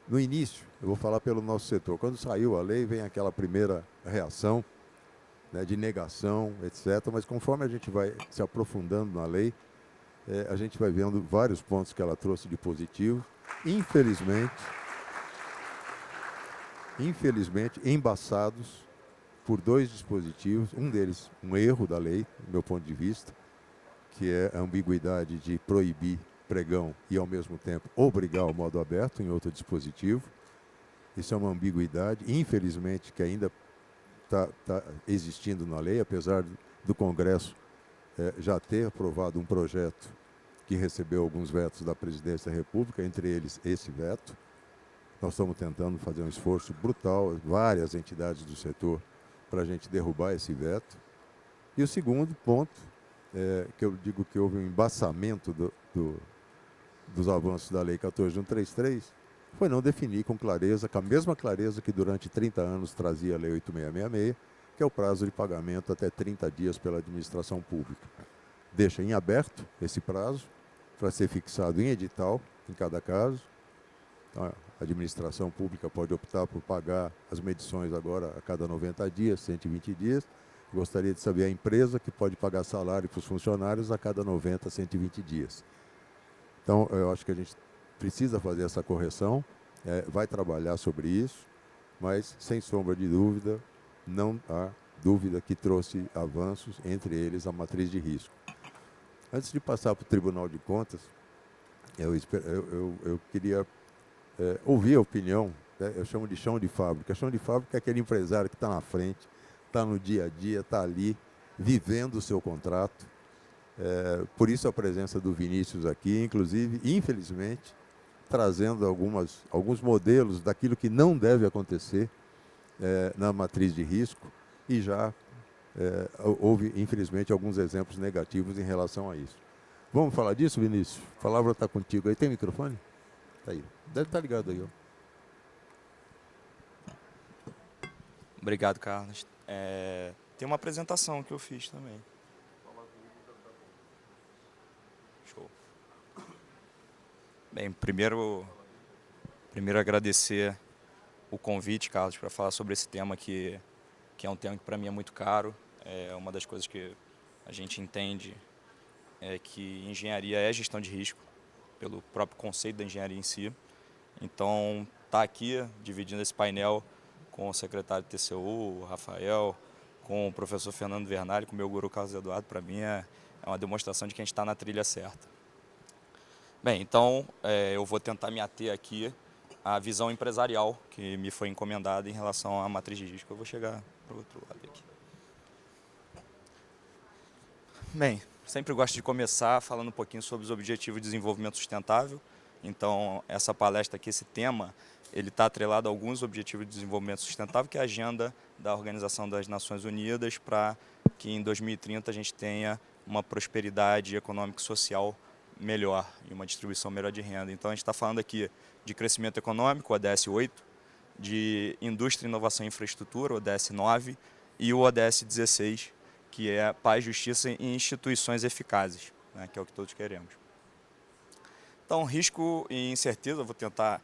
no início, eu vou falar pelo nosso setor, quando saiu a lei, vem aquela primeira reação, né, de negação, etc., mas conforme a gente vai se aprofundando na lei, a gente vai vendo vários pontos que ela trouxe de positivo, infelizmente embaçados por dois dispositivos, um deles um erro da lei, do meu ponto de vista, que é a ambiguidade de proibir pregão e, ao mesmo tempo, obrigar o modo aberto em outro dispositivo. Isso é uma ambiguidade, infelizmente, que ainda está existindo na lei, apesar do Congresso já ter aprovado um projeto que recebeu alguns vetos da Presidência da República, entre eles esse veto. Nós estamos tentando fazer um esforço brutal, várias entidades do setor, para a gente derrubar esse veto. E o segundo ponto, que eu digo que houve um embaçamento dos avanços da Lei 14133, foi não definir com clareza, com a mesma clareza que durante 30 anos trazia a Lei 8666, que é o prazo de pagamento até 30 dias pela administração pública. Deixa em aberto esse prazo para ser fixado em edital, em cada caso. Então, a administração pública pode optar por pagar as medições agora a cada 90 dias, 120 dias. Gostaria de saber a empresa que pode pagar salário para os funcionários a cada 90, 120 dias. Então, eu acho que a gente precisa fazer essa correção, vai trabalhar sobre isso, mas, sem sombra de dúvida, não há dúvida que trouxe avanços, entre eles a matriz de risco. Antes de passar para o Tribunal de Contas, eu queria ouvir a opinião, né? Eu chamo de chão de fábrica. Chão de fábrica é aquele empresário que está na frente, está no dia a dia, está ali, vivendo o seu contrato. Por isso a presença do Vinícius aqui, inclusive, infelizmente, trazendo alguns modelos daquilo que não deve acontecer na matriz de risco, e já houve, infelizmente, alguns exemplos negativos em relação a isso. Vamos falar disso, Vinícius? A palavra está contigo aí. Tem microfone? Está aí. Deve estar ligado aí, ó. Obrigado, Carlos. Tem uma apresentação que eu fiz também. Show. Bem, primeiro agradecer o convite, Carlos, para falar sobre esse tema que é um tema que para mim é muito caro. É uma das coisas que a gente entende que engenharia é gestão de risco, pelo próprio conceito da engenharia em si. Então, estar aqui dividindo esse painel com o secretário de TCU, o Rafael, com o professor Fernando Vernali, com o meu guru Carlos Eduardo, para mim é uma demonstração de que a gente está na trilha certa. Bem, então eu vou tentar me ater aqui à visão empresarial que me foi encomendada em relação à matriz de risco. Eu vou chegar para o outro lado aqui. Bem, sempre gosto de começar falando um pouquinho sobre os Objetivos de Desenvolvimento Sustentável. Então, essa palestra aqui, esse tema, ele está atrelado a alguns objetivos de desenvolvimento sustentável, que é a agenda da Organização das Nações Unidas para que em 2030 a gente tenha uma prosperidade econômica e social melhor e uma distribuição melhor de renda. Então a gente está falando aqui de crescimento econômico, o ODS 8, de indústria, inovação e infraestrutura, o ODS 9, e o ODS 16, que é paz, justiça e instituições eficazes, né, que é o que todos queremos. Então, risco e incerteza, eu vou tentar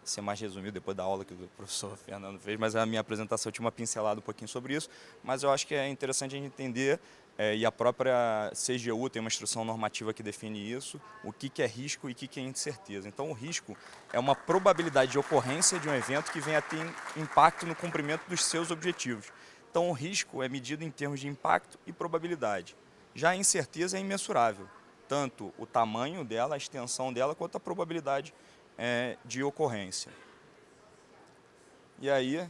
ser mais resumido depois da aula que o professor Fernando fez, mas a minha apresentação tinha uma pincelada um pouquinho sobre isso, mas eu acho que é interessante a gente entender, e a própria CGU tem uma instrução normativa que define isso, o que é risco e o que é incerteza. Então, o risco é uma probabilidade de ocorrência de um evento que venha a ter impacto no cumprimento dos seus objetivos. Então, o risco é medido em termos de impacto e probabilidade. Já a incerteza é imensurável, tanto o tamanho dela, a extensão dela, quanto a probabilidade de ocorrência. E aí,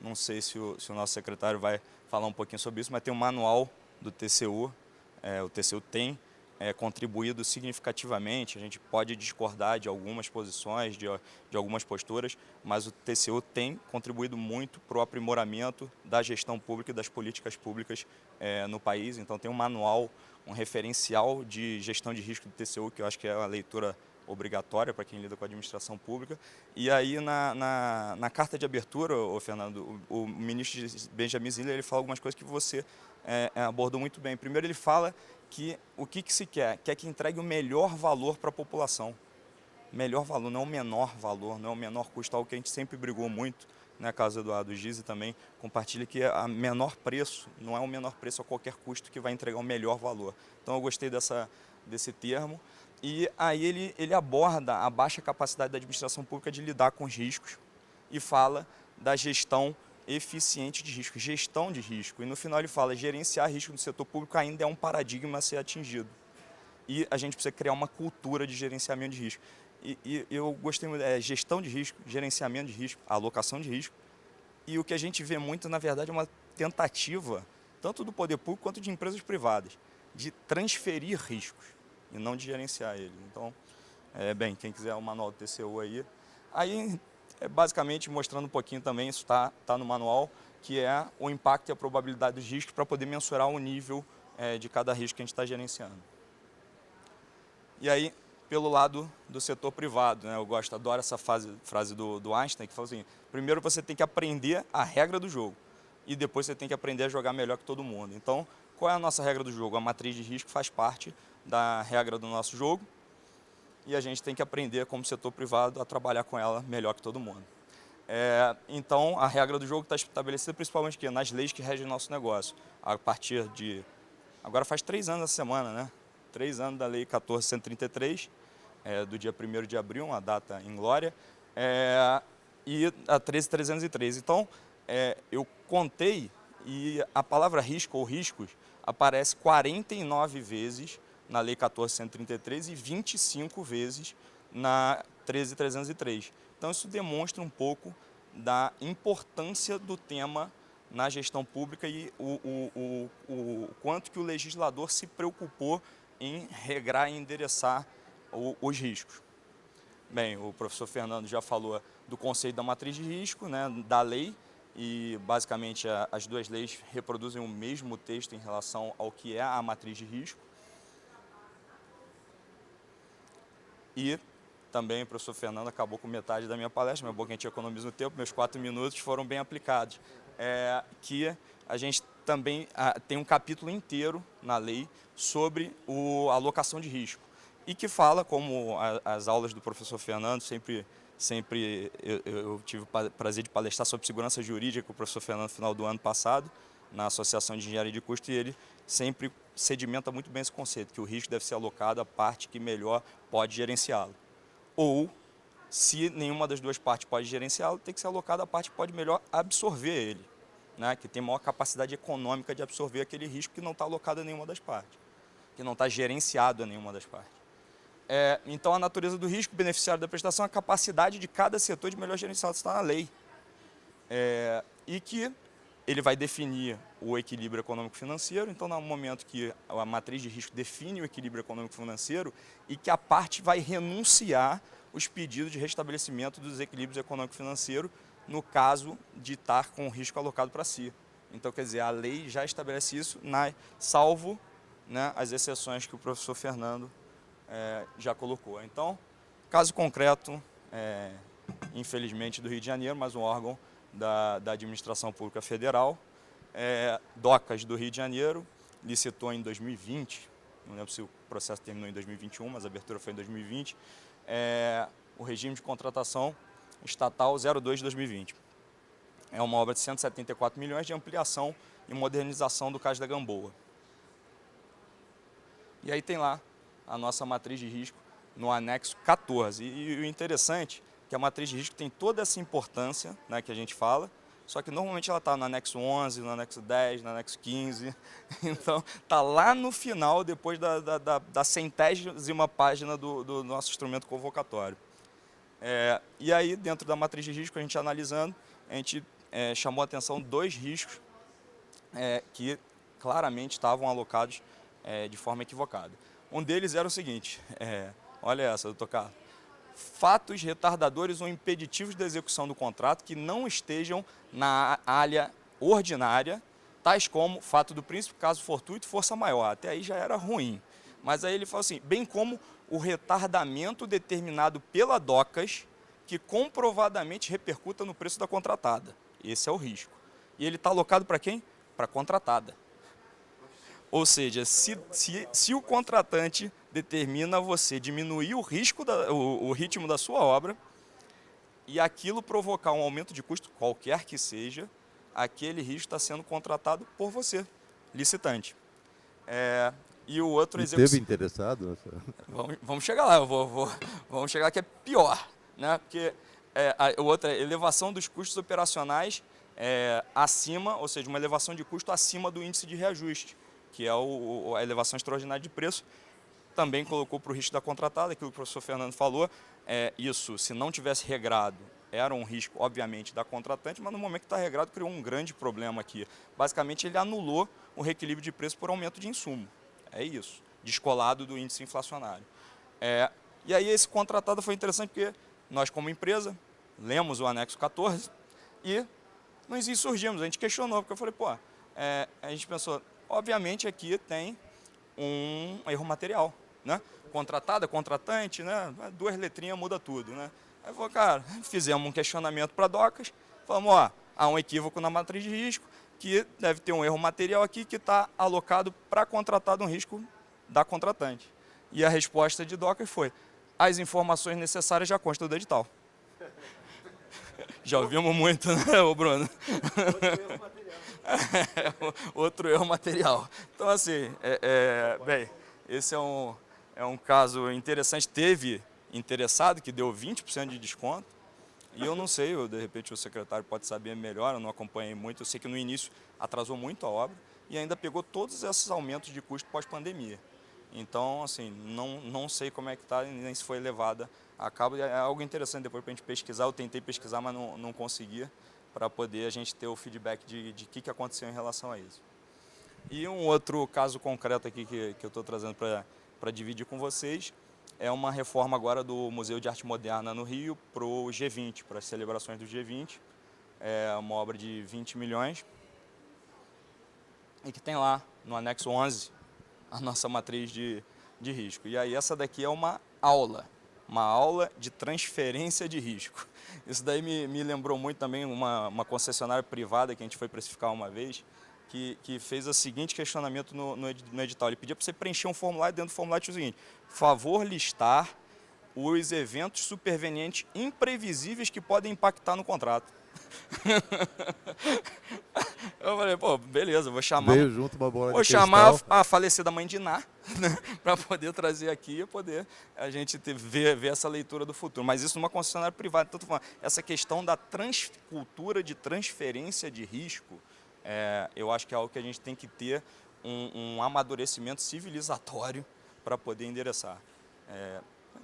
não sei se o nosso secretário vai falar um pouquinho sobre isso, mas tem um manual do TCU, o TCU tem contribuído significativamente, a gente pode discordar de algumas posições, de algumas posturas, mas o TCU tem contribuído muito para o aprimoramento da gestão pública e das políticas públicas no país. Então tem um manual, um referencial de gestão de risco do TCU, que eu acho que é uma leitura obrigatória para quem lida com a administração pública. E aí na carta de abertura, Fernando, o ministro Benjamin Ziller, ele fala algumas coisas que você abordou muito bem. Primeiro ele fala que o que se quer? Quer que entregue o melhor valor para a população. Melhor valor, não o menor valor, não é o menor custo, algo que a gente sempre brigou muito, né? Caso Eduardo Gizzi também compartilha que a menor preço, não é o menor preço a qualquer custo que vai entregar o melhor valor. Então eu gostei desse termo. E aí ele aborda a baixa capacidade da administração pública de lidar com os riscos e fala da gestão eficiente de risco, gestão de risco. E no final ele fala, gerenciar risco no setor público ainda é um paradigma a ser atingido. E a gente precisa criar uma cultura de gerenciamento de risco. E eu gostei muito, gestão de risco, gerenciamento de risco, alocação de risco. E o que a gente vê muito, na verdade, é uma tentativa, tanto do poder público quanto de empresas privadas, de transferir riscos e não de gerenciar eles. Então, bem, quem quiser o manual do TCU aí. Aí, basicamente, mostrando um pouquinho também, isso está no manual, que é o impacto e a probabilidade dos riscos para poder mensurar o nível de cada risco que a gente está gerenciando. E aí, pelo lado do setor privado, né, eu adoro essa frase do Einstein, que fala assim, primeiro você tem que aprender a regra do jogo e depois você tem que aprender a jogar melhor que todo mundo. Então, qual é a nossa regra do jogo? A matriz de risco faz parte da regra do nosso jogo e a gente tem que aprender, como setor privado, a trabalhar com ela melhor que todo mundo. Então, a regra do jogo está estabelecida principalmente aqui, nas leis que regem o nosso negócio. A partir de... Agora faz 3 anos essa semana, né? 3 anos da Lei 14.133, do dia 1º de abril, uma data em glória, e a 13.303. Então, eu contei e a palavra risco ou riscos aparece 49 vezes na Lei 14.133 e 25 vezes na 13.303. Então, isso demonstra um pouco da importância do tema na gestão pública e o quanto que o legislador se preocupou em regrar e endereçar os riscos. Bem, o professor Fernando já falou do conceito da matriz de risco, né, da lei, e basicamente as duas leis reproduzem o mesmo texto em relação ao que é a matriz de risco. E também o professor Fernando acabou com metade da minha palestra, mas bom que a gente economiza o tempo, meus 4 minutos foram bem aplicados. Que a gente também tem um capítulo inteiro na lei sobre a alocação de risco e que fala, como as aulas do professor Fernando, sempre eu tive o prazer de palestrar sobre segurança jurídica com o professor Fernando no final do ano passado, na Associação de Engenharia de Custo, e ele sempre sedimenta muito bem esse conceito, que o risco deve ser alocado à parte que melhor pode gerenciá-lo. Ou, se nenhuma das duas partes pode gerenciá-lo, tem que ser alocado à parte que pode melhor absorver ele, né? Que tem maior capacidade econômica de absorver aquele risco que não está alocado a nenhuma das partes, que não está gerenciado a nenhuma das partes. Então, a natureza do risco, beneficiário da prestação, a capacidade de cada setor de melhor gerenciar, está na lei. E que ele vai definir o equilíbrio econômico-financeiro. Então, no momento que a matriz de risco define o equilíbrio econômico-financeiro e que a parte vai renunciar os pedidos de restabelecimento dos equilíbrios econômico-financeiro no caso de estar com o risco alocado para si. Então, quer dizer, a lei já estabelece isso, salvo, né, as exceções que o professor Fernando já colocou. Então, caso concreto, infelizmente, do Rio de Janeiro, mas um órgão da Administração Pública Federal, DOCAS do Rio de Janeiro, licitou em 2020, não lembro se o processo terminou em 2021, mas a abertura foi em 2020, o regime de contratação estatal 02 de 2020. É uma obra de 174 milhões de ampliação e modernização do Cais da Gamboa. E aí tem lá a nossa matriz de risco no anexo 14. E o interessante é que a matriz de risco tem toda essa importância, né, que a gente fala, só que normalmente ela está no anexo 11, no anexo 10, no anexo 15. Então, está lá no final, depois da centésima página do nosso instrumento convocatório. E aí, dentro da matriz de risco, a gente analisando, a gente chamou a atenção 2 riscos que claramente estavam alocados de forma equivocada. Um deles era o seguinte, olha essa, doutor Carlos, fatos retardadores ou impeditivos da execução do contrato que não estejam na área ordinária, tais como fato do príncipe, caso fortuito, força maior. Até aí já era ruim. Mas aí ele fala assim, bem como o retardamento determinado pela DOCAS, que comprovadamente repercuta no preço da contratada. Esse é o risco. E ele está alocado para quem? Para a contratada. Ou seja, se o contratante determina você diminuir o risco, o ritmo da sua obra, e aquilo provocar um aumento de custo, qualquer que seja, aquele risco está sendo contratado por você, licitante. E o outro Esteve interessado? Vamos chegar lá, vamos chegar que é pior, né? Porque o outro é elevação dos custos operacionais acima, ou seja, uma elevação de custo acima do índice de reajuste, que é a elevação extraordinária de preço. Também colocou para o risco da contratada, aquilo que o professor Fernando falou, isso, se não tivesse regrado, era um risco, obviamente, da contratante, mas no momento que está regrado, criou um grande problema aqui. Basicamente, ele anulou o reequilíbrio de preço por aumento de insumo. É isso, descolado do índice inflacionário. E aí esse contratado foi interessante porque nós, como empresa, lemos o anexo 14 e nos insurgimos, a gente questionou, porque eu falei, a gente pensou, obviamente aqui tem um erro material, né? Contratada, contratante, né? 2 letrinhas muda tudo, né? Aí eu falei, cara, fizemos um questionamento para a DOCAS, falamos, há um equívoco na matriz de risco, que deve ter um erro material aqui que está alocado para contratado um risco da contratante. E a resposta de DOCAS foi, as informações necessárias já constam do edital. Já ouvimos muito, né, Bruno? Outro erro material. Então, assim, bem, esse é um caso interessante. Teve interessado que deu 20% de desconto. E eu não sei, de repente o secretário pode saber melhor, eu não acompanhei muito. Eu sei que no início atrasou muito a obra e ainda pegou todos esses aumentos de custo pós-pandemia. Então, assim, não sei como é que está, nem se foi levada a cabo. É algo interessante depois para a gente pesquisar. Eu tentei pesquisar, mas não conseguia, para poder a gente ter o feedback de que aconteceu em relação a isso. E um outro caso concreto aqui que eu estou trazendo para dividir com vocês é uma reforma agora do Museu de Arte Moderna no Rio para o G20, para as celebrações do G20. É uma obra de 20 milhões e que tem lá no anexo 11 a nossa matriz de risco. E aí essa daqui é uma aula de transferência de risco. Isso daí me lembrou muito também uma concessionária privada que a gente foi precificar uma vez, que fez o seguinte questionamento no edital. Ele pedia para você preencher um formulário, dentro do formulário tinha o seguinte, favor listar os eventos supervenientes imprevisíveis que podem impactar no contrato. Eu falei, beleza, vou chamar. Veio junto uma bola de Vou chamar cristal. a falecida mãe de Ná, né, para poder trazer aqui e poder a gente ver essa leitura do futuro. Mas isso numa concessionária privada. Então, tô falando, essa questão da cultura de transferência de risco, eu acho que é algo que a gente tem que ter um amadurecimento civilizatório para poder endereçar.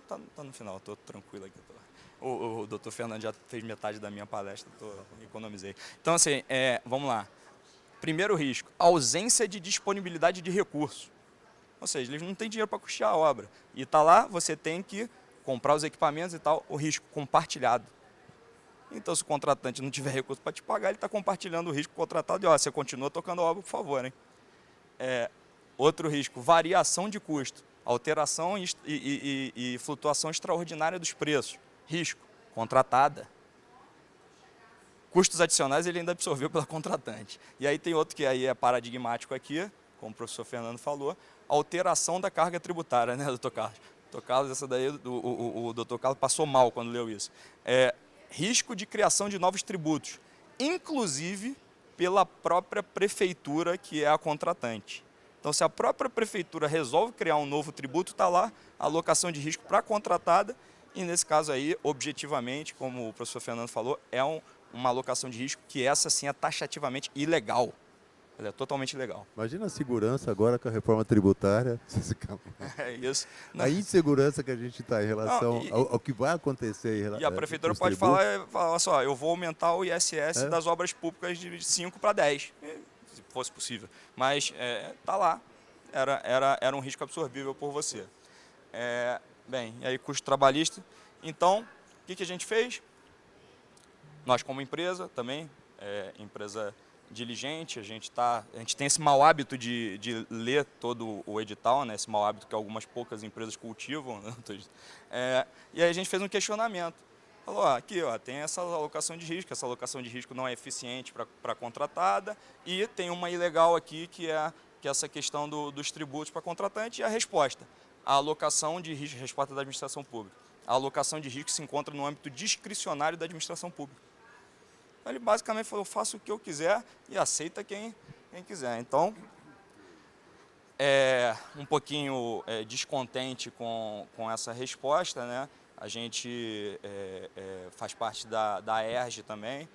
Tá no final, estou tranquilo aqui. O doutor Fernando já fez metade da minha palestra, economizei. Então, assim, vamos lá. Primeiro risco, ausência de disponibilidade de recursos. Ou seja, eles não têm dinheiro para custear a obra. E está lá, você tem que comprar os equipamentos e tal, o risco compartilhado. Então, se o contratante não tiver recurso para te pagar, ele está compartilhando o risco com o contratado e, ó, você continua tocando a obra, por favor, hein? Outro risco, variação de custo, alteração e flutuação extraordinária dos preços. Risco, contratada. Custos adicionais ele ainda absorveu pela contratante. E aí tem outro que aí é paradigmático aqui, como o professor Fernando falou, alteração da carga tributária, né, doutor Carlos? Doutor Carlos, essa daí, o doutor Carlos passou mal quando leu isso. Risco de criação de novos tributos, inclusive pela própria prefeitura, que é a contratante. Então, se a própria prefeitura resolve criar um novo tributo, está lá a alocação de risco para a contratada, e nesse caso aí, objetivamente, como o professor Fernando falou, é uma alocação de risco que essa sim é taxativamente ilegal. Ela é totalmente ilegal. Imagina a segurança agora com a reforma tributária. É isso. A insegurança que a gente está em relação ao que vai acontecer. E a prefeitura pode falar só, eu vou aumentar o ISS das obras públicas de 5 para 10, se fosse possível. Mas tá lá, era um risco absorvível por você. Bem, e aí custo trabalhista. Então, o que a gente fez? Nós como empresa também, empresa diligente, a gente tem esse mau hábito de ler todo o edital, né? Esse mau hábito que algumas poucas empresas cultivam, né? E aí a gente fez um questionamento. Falou, aqui tem essa alocação de risco não é eficiente para a contratada, e tem uma ilegal aqui que é essa questão dos tributos para contratante, e a resposta, a alocação de risco, resposta da administração pública. A alocação de risco se encontra no âmbito discricionário da administração pública. Ele basicamente falou, faço o que eu quiser e aceita quem quiser. Então, um pouquinho descontente com essa resposta, né? A gente faz parte da ERJ também,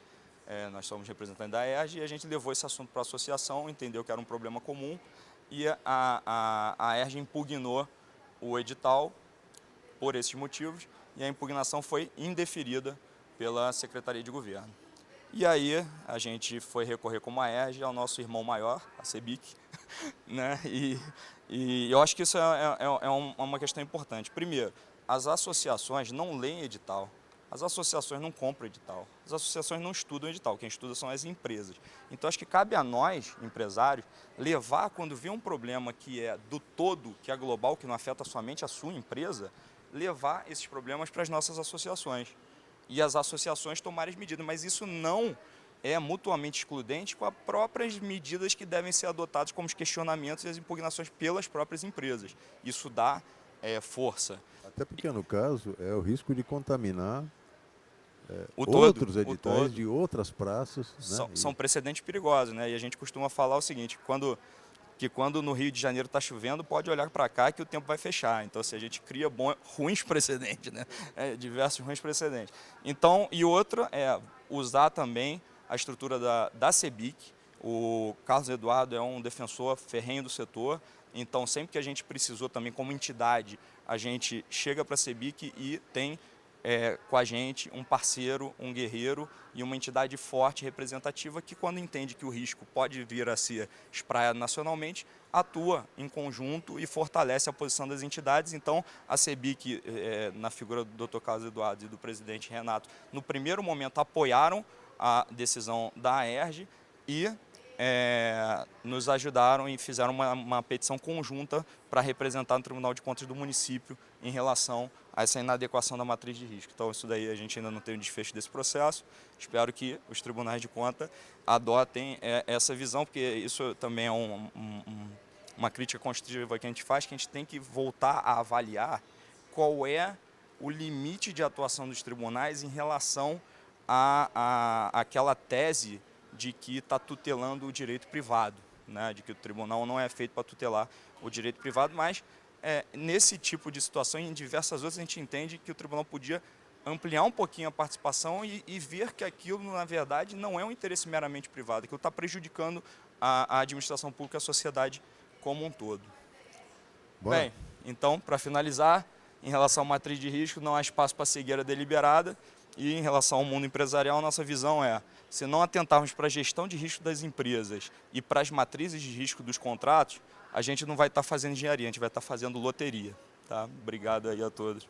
nós somos representantes da ERJ, e a gente levou esse assunto para a associação, entendeu que era um problema comum, e a ERJ impugnou o edital por esses motivos, e a impugnação foi indeferida pela Secretaria de Governo. E aí a gente foi recorrer como a ERJ ao nosso irmão maior, a CEBIC, né? E eu acho que isso é uma questão importante. Primeiro, as associações não leem edital, as associações não compram edital, as associações não estudam edital, quem estuda são as empresas. Então acho que cabe a nós, empresários, levar, quando vê um problema que é do todo, que é global, que não afeta somente a sua empresa, levar esses problemas para as nossas associações. E as associações tomarem as medidas, mas isso não é mutuamente excludente com as próprias medidas que devem ser adotadas como os questionamentos e as impugnações pelas próprias empresas. Isso dá força. Até porque, no caso, é o risco de contaminar outros editais de outras praças. São precedentes perigosos, né? E a gente costuma falar o seguinte, que quando no Rio de Janeiro está chovendo, pode olhar para cá que o tempo vai fechar. Então, se a gente cria ruins precedentes, né? Diversos ruins precedentes. Então, e outra é usar também a estrutura da CEBIC. O Carlos Eduardo é um defensor ferrenho do setor, então sempre que a gente precisou também como entidade, a gente chega para a CEBIC e tem com a gente um parceiro, um guerreiro e uma entidade forte, representativa, que quando entende que o risco pode vir a ser espraiado nacionalmente, atua em conjunto e fortalece a posição das entidades. Então, a CEBIC, na figura do Dr. Carlos Eduardo e do presidente Renato, no primeiro momento apoiaram a decisão da AERJ e nos ajudaram e fizeram uma petição conjunta para representar no Tribunal de Contas do município em relação a essa inadequação da matriz de risco. Então, isso daí a gente ainda não tem o desfecho desse processo. Espero que os tribunais de conta adotem essa visão, porque isso também é uma crítica construtiva que a gente faz, que a gente tem que voltar a avaliar qual é o limite de atuação dos tribunais em relação àquela tese de que está tutelando o direito privado, né? De que o tribunal não é feito para tutelar o direito privado, mas nesse tipo de situação, em diversas outras, a gente entende que o tribunal podia ampliar um pouquinho a participação e ver que aquilo, na verdade, não é um interesse meramente privado, aquilo está prejudicando a administração pública e a sociedade como um todo. Bora. Bem, então, para finalizar, em relação à matriz de risco, não há espaço para cegueira deliberada, E em relação ao mundo empresarial, nossa visão é, se não atentarmos para a gestão de risco das empresas e para as matrizes de risco dos contratos, a gente não vai estar fazendo engenharia, a gente vai estar fazendo loteria. Tá? Obrigado aí a todos.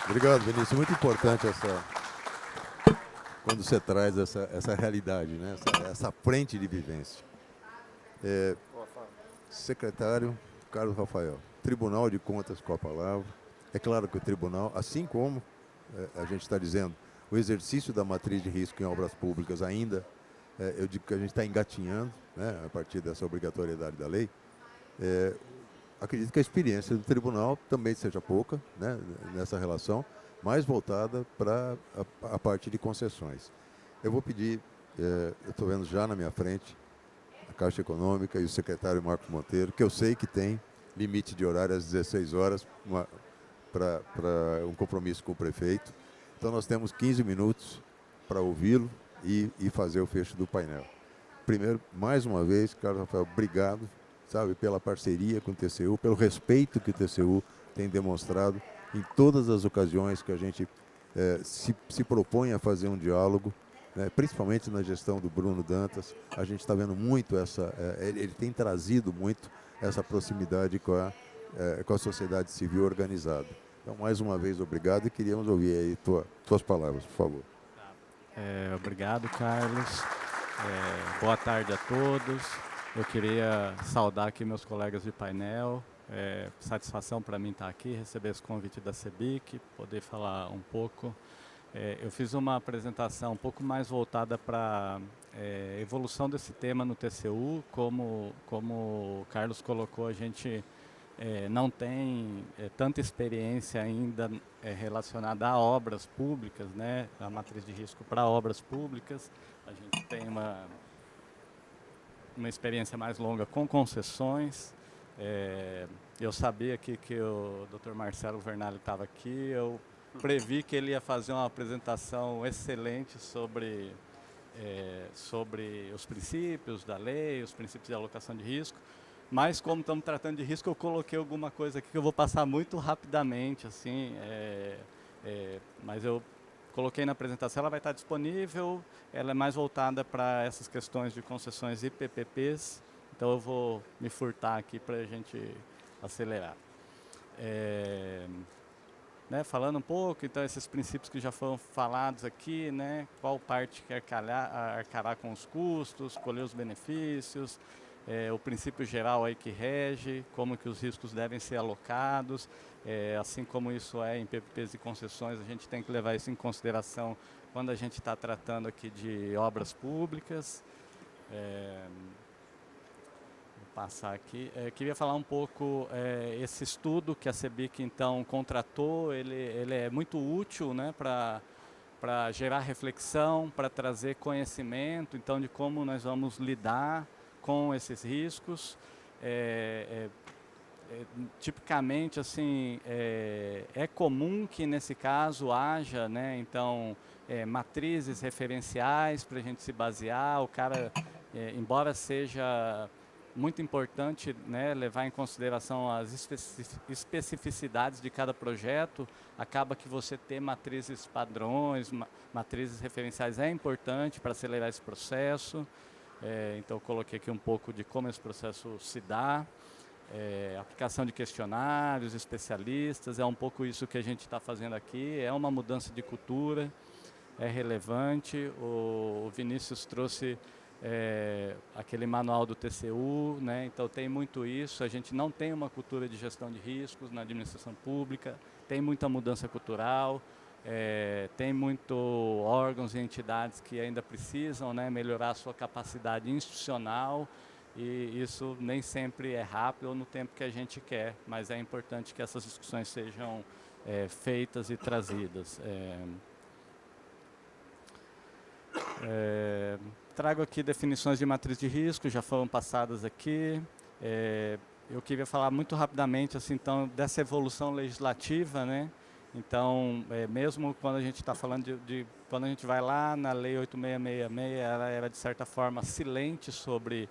Obrigado, Vinícius. Muito importante quando você traz essa realidade, né? essa frente de vivência. Secretário Carlos Rafael, Tribunal de Contas com a palavra. É claro que o tribunal, assim como a gente está dizendo, o exercício da matriz de risco em obras públicas ainda, eu digo que a gente está engatinhando, né, a partir dessa obrigatoriedade da lei. Acredito que a experiência do tribunal também seja pouca, né, nessa relação, mais voltada para a parte de concessões. Eu vou pedir, eu estou vendo já na minha frente, a Caixa Econômica e o secretário Marcos Monteiro, que eu sei que tem limite de horário às 16 horas para um compromisso com o prefeito. Então nós temos 15 minutos para ouvi-lo e fazer o fecho do painel. Primeiro, mais uma vez, Carlos Rafael, obrigado, sabe, pela parceria com o TCU, pelo respeito que o TCU tem demonstrado em todas as ocasiões que a gente se propõe a fazer um diálogo, né, principalmente na gestão do Bruno Dantas. A gente está vendo muito ele tem trazido muito essa proximidade com a sociedade civil organizada. Então, mais uma vez, obrigado e queríamos ouvir aí tuas palavras, por favor. Obrigado, Carlos. Boa tarde a todos. Eu queria saudar aqui meus colegas de painel. Satisfação para mim estar aqui, receber esse convite da CEBIC, poder falar um pouco. Eu fiz uma apresentação um pouco mais voltada para a evolução desse tema no TCU. Como o Carlos colocou, a gente não tem tanta experiência ainda relacionada a obras públicas, né? A matriz de risco para obras públicas. A gente tem uma experiência mais longa com concessões. Eu sabia que o Dr. Marcelo Vernali estava aqui, eu previ que ele ia fazer uma apresentação excelente sobre os princípios da lei, os princípios de alocação de risco, mas como estamos tratando de risco, eu coloquei alguma coisa aqui que eu vou passar muito rapidamente, assim, mas eu coloquei na apresentação, ela vai estar disponível, ela é mais voltada para essas questões de concessões e PPPs, então eu vou me furtar aqui para a gente acelerar. Falando um pouco, então, esses princípios que já foram falados aqui, né, qual parte quer arcará com os custos, colher os benefícios, o princípio geral aí que rege, como que os riscos devem ser alocados, assim como isso é em PPPs e concessões, a gente tem que levar isso em consideração quando a gente está tratando aqui de obras públicas. Passar aqui. Queria falar um pouco, esse estudo que a CEBIC então contratou, ele é muito útil, né, para gerar reflexão, para trazer conhecimento, então, de como nós vamos lidar com esses riscos. Tipicamente, assim, é comum que nesse caso haja, né, então, matrizes referenciais para a gente se basear. O cara, embora seja muito importante, né, levar em consideração as especificidades de cada projeto, acaba que você ter matrizes padrões, matrizes referenciais é importante para acelerar esse processo. Então eu coloquei aqui um pouco de como esse processo se dá, aplicação de questionários, especialistas, é um pouco isso que a gente está fazendo aqui, é uma mudança de cultura, é relevante. O Vinícius trouxe aquele manual do TCU, né? Então tem muito isso, a gente não tem uma cultura de gestão de riscos na administração pública, tem muita mudança cultural, tem muito órgãos e entidades que ainda precisam, né, melhorar a sua capacidade institucional, e isso nem sempre é rápido ou no tempo que a gente quer, mas é importante que essas discussões sejam feitas e trazidas. Trago aqui definições de matriz de risco, já foram passadas aqui. Eu queria falar muito rapidamente, assim, então, dessa evolução legislativa, né? Então, mesmo quando a gente está falando quando a gente vai lá na Lei 8666, ela era, de certa forma, silente sobre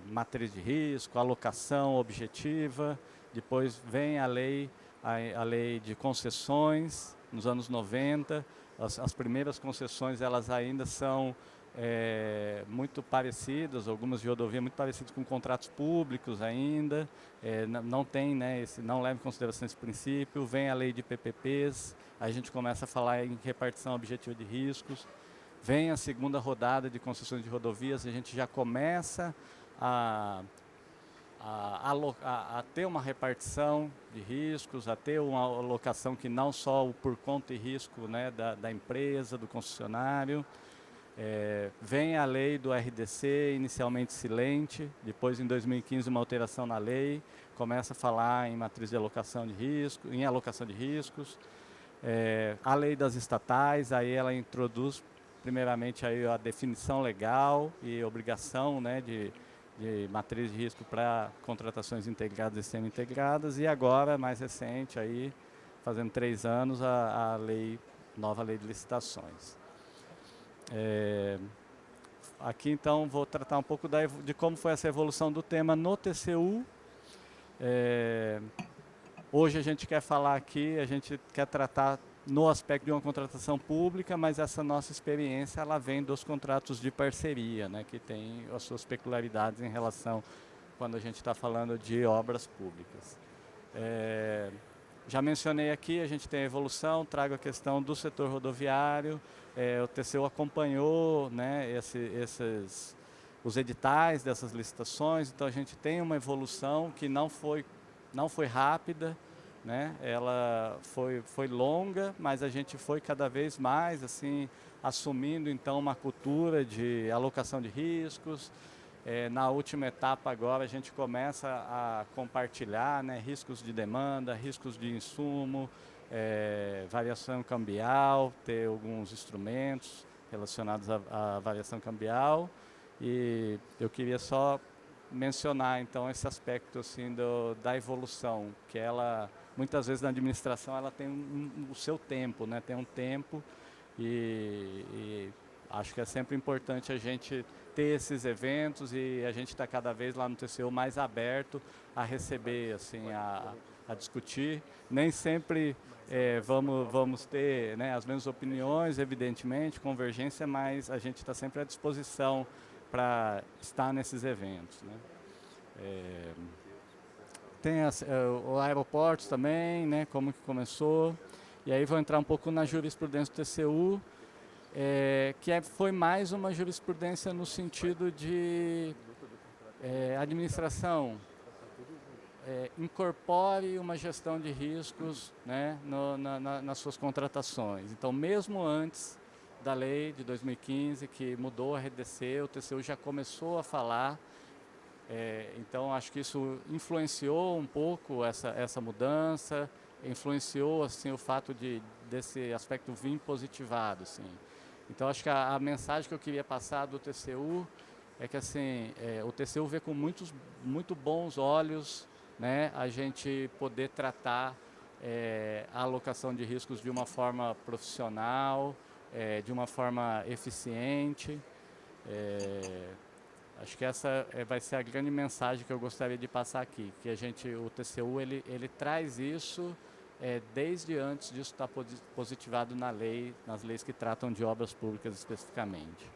matriz de risco, alocação objetiva. Depois vem a lei a lei de concessões, nos anos 90, as primeiras concessões elas ainda são muito parecidas, algumas de rodovia muito parecidas com contratos públicos ainda, não tem, né, não leva em consideração esse princípio. Vem a lei de PPPs, aí a gente começa a falar em repartição objetiva de riscos. Vem a segunda rodada de concessões de rodovias, a gente já começa a ter uma repartição de riscos, a ter uma alocação que não só o por conta e risco, né, da empresa, do concessionário. Vem a lei do RDC, inicialmente silente, depois em 2015 uma alteração na lei, começa a falar em matriz de alocação de risco, em alocação de riscos. A lei das estatais, aí ela introduz primeiramente aí a definição legal e obrigação, né, de matriz de risco para contratações integradas e semi-integradas, e agora, mais recente, aí, fazendo 3 anos, a nova lei de licitações. Aqui, então, vou tratar um pouco de como foi essa evolução do tema no TCU. Hoje a gente quer falar aqui, a gente quer tratar no aspecto de uma contratação pública, mas essa nossa experiência ela vem dos contratos de parceria, né, que tem as suas peculiaridades em relação quando a gente está falando de obras públicas. Já mencionei aqui, a gente tem a evolução, trago a questão do setor rodoviário, o TCU acompanhou, né, os editais dessas licitações, então a gente tem uma evolução que não foi rápida, né? Ela foi longa, mas a gente foi cada vez mais assim assumindo então uma cultura de alocação de riscos. Na última etapa agora a gente começa a compartilhar, né, riscos de demanda, riscos de insumo, variação cambial, ter alguns instrumentos relacionados à variação cambial. E eu queria só mencionar então esse aspecto assim da evolução, que ela muitas vezes na administração ela tem o seu tempo, né? Tem um tempo e acho que é sempre importante a gente ter esses eventos, e a gente está cada vez lá no TCU mais aberto a receber, assim, a discutir. Nem sempre vamos ter, né, as mesmas opiniões, evidentemente, convergência, mas a gente está sempre à disposição para estar nesses eventos, né? Tem o aeroportos também, né, como que começou, e aí vou entrar um pouco na jurisprudência do TCU, foi mais uma jurisprudência no sentido de administração incorpore uma gestão de riscos, né, nas suas contratações. Então, mesmo antes da lei de 2015, que mudou a RDC, o TCU já começou a falar. Então, acho que isso influenciou um pouco essa mudança, influenciou assim, o fato desse aspecto vir positivado. Assim. Então, acho que a mensagem que eu queria passar do TCU é que assim, o TCU vê com muito bons olhos, né, a gente poder tratar a alocação de riscos de uma forma profissional, de uma forma eficiente. Acho que essa vai ser a grande mensagem que eu gostaria de passar aqui, que o TCU ele traz isso desde antes disso estar positivado nas leis que tratam de obras públicas especificamente.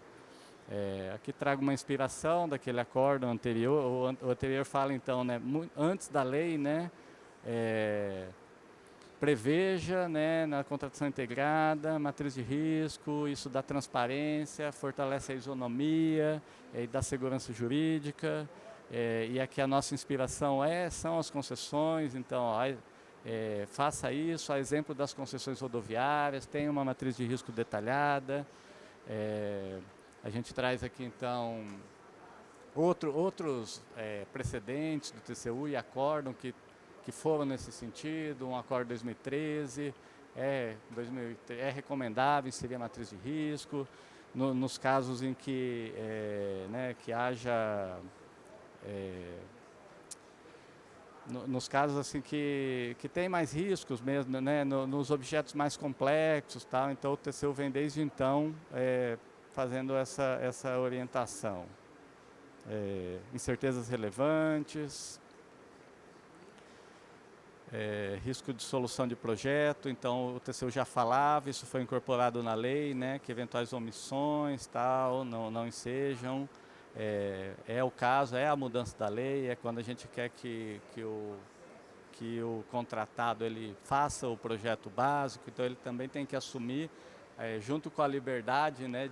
Aqui trago uma inspiração daquele acordo anterior. O anterior fala então, né, antes da lei, né, preveja, né, na contratação integrada, matriz de risco, isso dá transparência, fortalece a isonomia e dá segurança jurídica. E aqui a nossa inspiração são as concessões, então faça isso, a exemplo das concessões rodoviárias, tem uma matriz de risco detalhada. A gente traz aqui então outros precedentes do TCU e acórdão que foram nesse sentido. Um acordo de 2013, é recomendável inserir a matriz de risco, nos casos em que, né, que haja, nos casos assim que tem mais riscos mesmo, né, nos objetos mais complexos, tal. Então o TCU vem desde então fazendo essa orientação. Incertezas relevantes. risco de solução de projeto, então o TCU já falava, isso foi incorporado na lei, né, que eventuais omissões tal, não ensejam. É o caso, é a mudança da lei, é quando a gente quer que o contratado ele faça o projeto básico, então ele também tem que assumir, junto com a liberdade, né,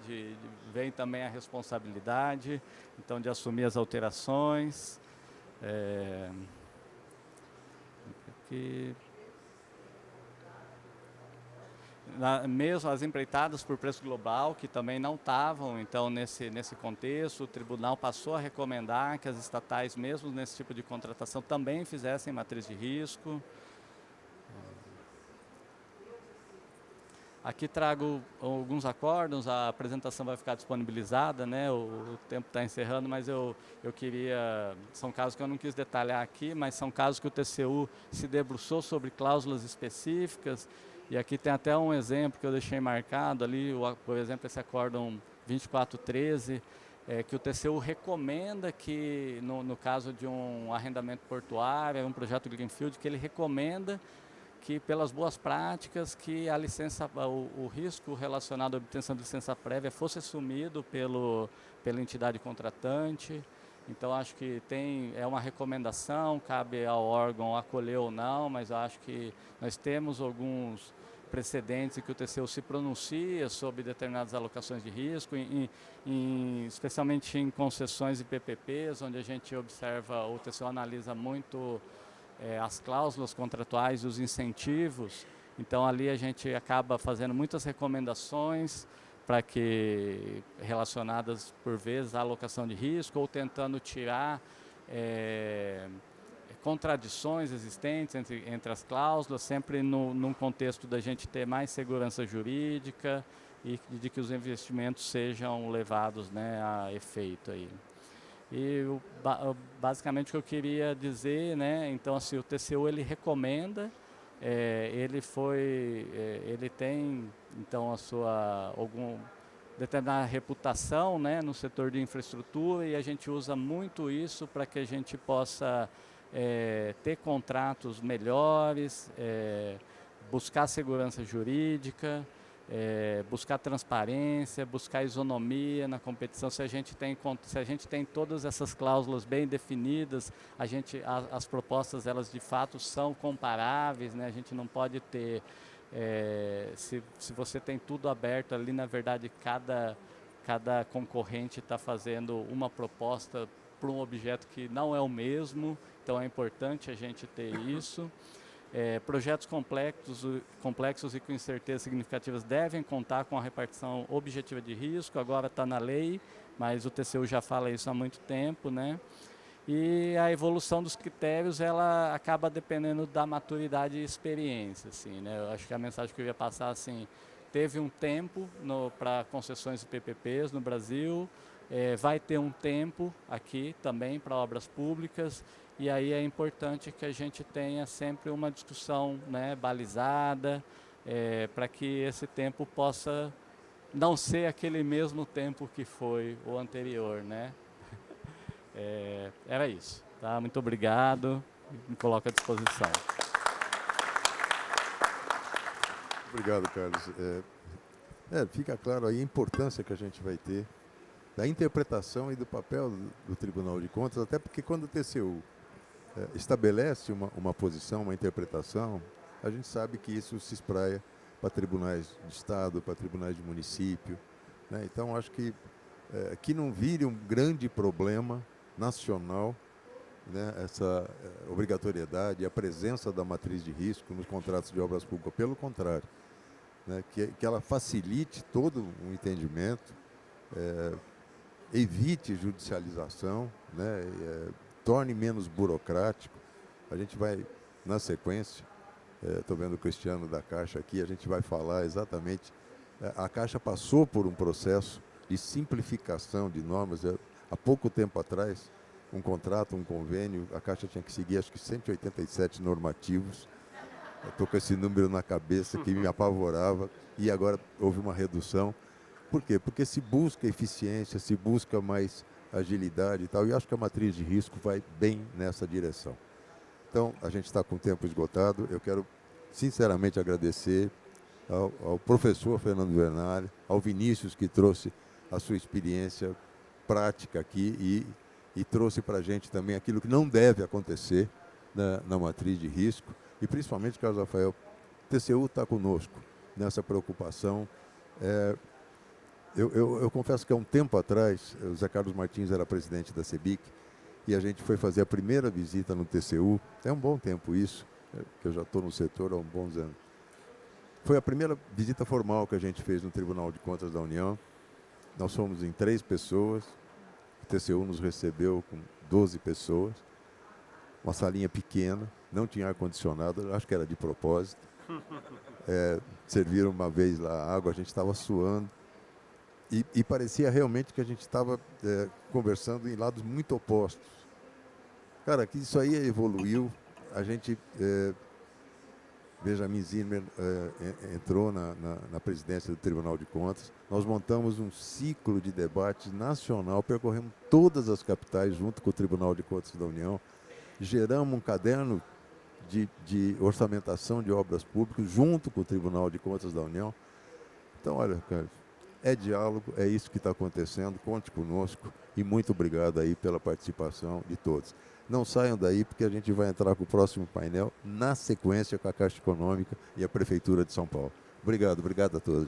vem também a responsabilidade, então de assumir as alterações. Mesmo as empreitadas por preço global, que também não estavam, então, nesse contexto, o tribunal passou a recomendar que as estatais, mesmo nesse tipo de contratação, também fizessem matriz de risco. Aqui trago alguns acórdãos, a apresentação vai ficar disponibilizada, né? O tempo está encerrando, mas eu queria... São casos que eu não quis detalhar aqui, mas são casos que o TCU se debruçou sobre cláusulas específicas, e aqui tem até um exemplo que eu deixei marcado ali, por exemplo, esse acórdão 2413, que o TCU recomenda que, no caso de um arrendamento portuário, um projeto Greenfield, que ele recomenda que pelas boas práticas, que a licença, o risco relacionado à obtenção de licença prévia fosse assumido pela entidade contratante. Então acho que é uma recomendação, cabe ao órgão acolher ou não, mas eu acho que nós temos alguns precedentes em que o TCU se pronuncia sobre determinadas alocações de risco, especialmente em concessões e PPPs, onde a gente observa, o TCU analisa muito as cláusulas contratuais e os incentivos. Então ali a gente acaba fazendo muitas recomendações para que, relacionadas por vezes à alocação de risco, ou tentando tirar contradições existentes entre as cláusulas, sempre num contexto da gente ter mais segurança jurídica e de que os investimentos sejam levados, né, a efeito aí. E basicamente o que eu queria dizer, né, então assim, o TCU ele recomenda, ele tem então a sua determinada reputação, né, no setor de infraestrutura, e a gente usa muito isso para que a gente possa ter contratos melhores, buscar segurança jurídica, buscar transparência, buscar isonomia na competição. Se a gente tem todas essas cláusulas bem definidas, as propostas elas de fato são comparáveis, né? A gente não pode ter, se você tem tudo aberto ali, na verdade cada concorrente está fazendo uma proposta para um objeto que não é o mesmo, então é importante a gente ter isso. Projetos complexos e com incertezas significativas devem contar com a repartição objetiva de risco, agora está na lei, mas o TCU já fala isso há muito tempo, né? E a evolução dos critérios, ela acaba dependendo da maturidade e experiência, assim, né? Eu acho que a mensagem que eu ia passar, assim, teve um tempo para concessões e PPPs no Brasil, vai ter um tempo aqui também para obras públicas, e aí é importante que a gente tenha sempre uma discussão, né, balizada, para que esse tempo possa não ser aquele mesmo tempo que foi o anterior, né? Era isso, tá? Muito obrigado, me coloco à disposição. Obrigado, Carlos. Fica claro aí a importância que a gente vai ter da interpretação e do papel do Tribunal de Contas, até porque quando o TCU estabelece uma posição, uma interpretação, a gente sabe que isso se espraia para tribunais de Estado, para tribunais de município, né? Então, acho que não vire um grande problema nacional, né, essa obrigatoriedade e a presença da matriz de risco nos contratos de obras públicas. Pelo contrário, né, que ela facilite todo um entendimento, evite judicialização, né, torne menos burocrático. A gente vai, na sequência, estou vendo o Cristiano da Caixa aqui, a gente vai falar exatamente, a Caixa passou por um processo de simplificação de normas. Há pouco tempo atrás, um contrato, um convênio, a Caixa tinha que seguir acho que 187 normativos. Estou com esse número na cabeça que me apavorava, e agora houve uma redução. Por quê? Porque se busca eficiência, se busca mais agilidade e tal, e acho que a matriz de risco vai bem nessa direção. Então, a gente está com o tempo esgotado. Eu quero sinceramente agradecer ao professor Fernando Vernalha, ao Vinícius, que trouxe a sua experiência prática aqui e trouxe para a gente também aquilo que não deve acontecer na matriz de risco. E principalmente, Carlos Rafael, o TCU está conosco nessa preocupação. Eu confesso que há um tempo atrás, o Zé Carlos Martins era presidente da CEBIC, e a gente foi fazer a primeira visita no TCU. É um bom tempo isso, que eu já estou no setor há uns bons anos. Foi a primeira visita formal que a gente fez no Tribunal de Contas da União. Nós fomos em 3 pessoas, o TCU nos recebeu com 12 pessoas, uma salinha pequena, não tinha ar-condicionado, acho que era de propósito. Serviram uma vez lá água, a gente estava suando. E parecia realmente que a gente estava conversando em lados muito opostos. Cara, que isso aí evoluiu. A gente, Benjamin Zimmer entrou na presidência do Tribunal de Contas. Nós montamos um ciclo de debates nacional, percorremos todas as capitais junto com o Tribunal de Contas da União. Geramos um caderno de orçamentação de obras públicas junto com o Tribunal de Contas da União. Então, olha, cara, é diálogo, é isso que está acontecendo, conte conosco e muito obrigado aí pela participação de todos. Não saiam daí porque a gente vai entrar com o próximo painel na sequência com a Caixa Econômica e a Prefeitura de São Paulo. Obrigado a todos.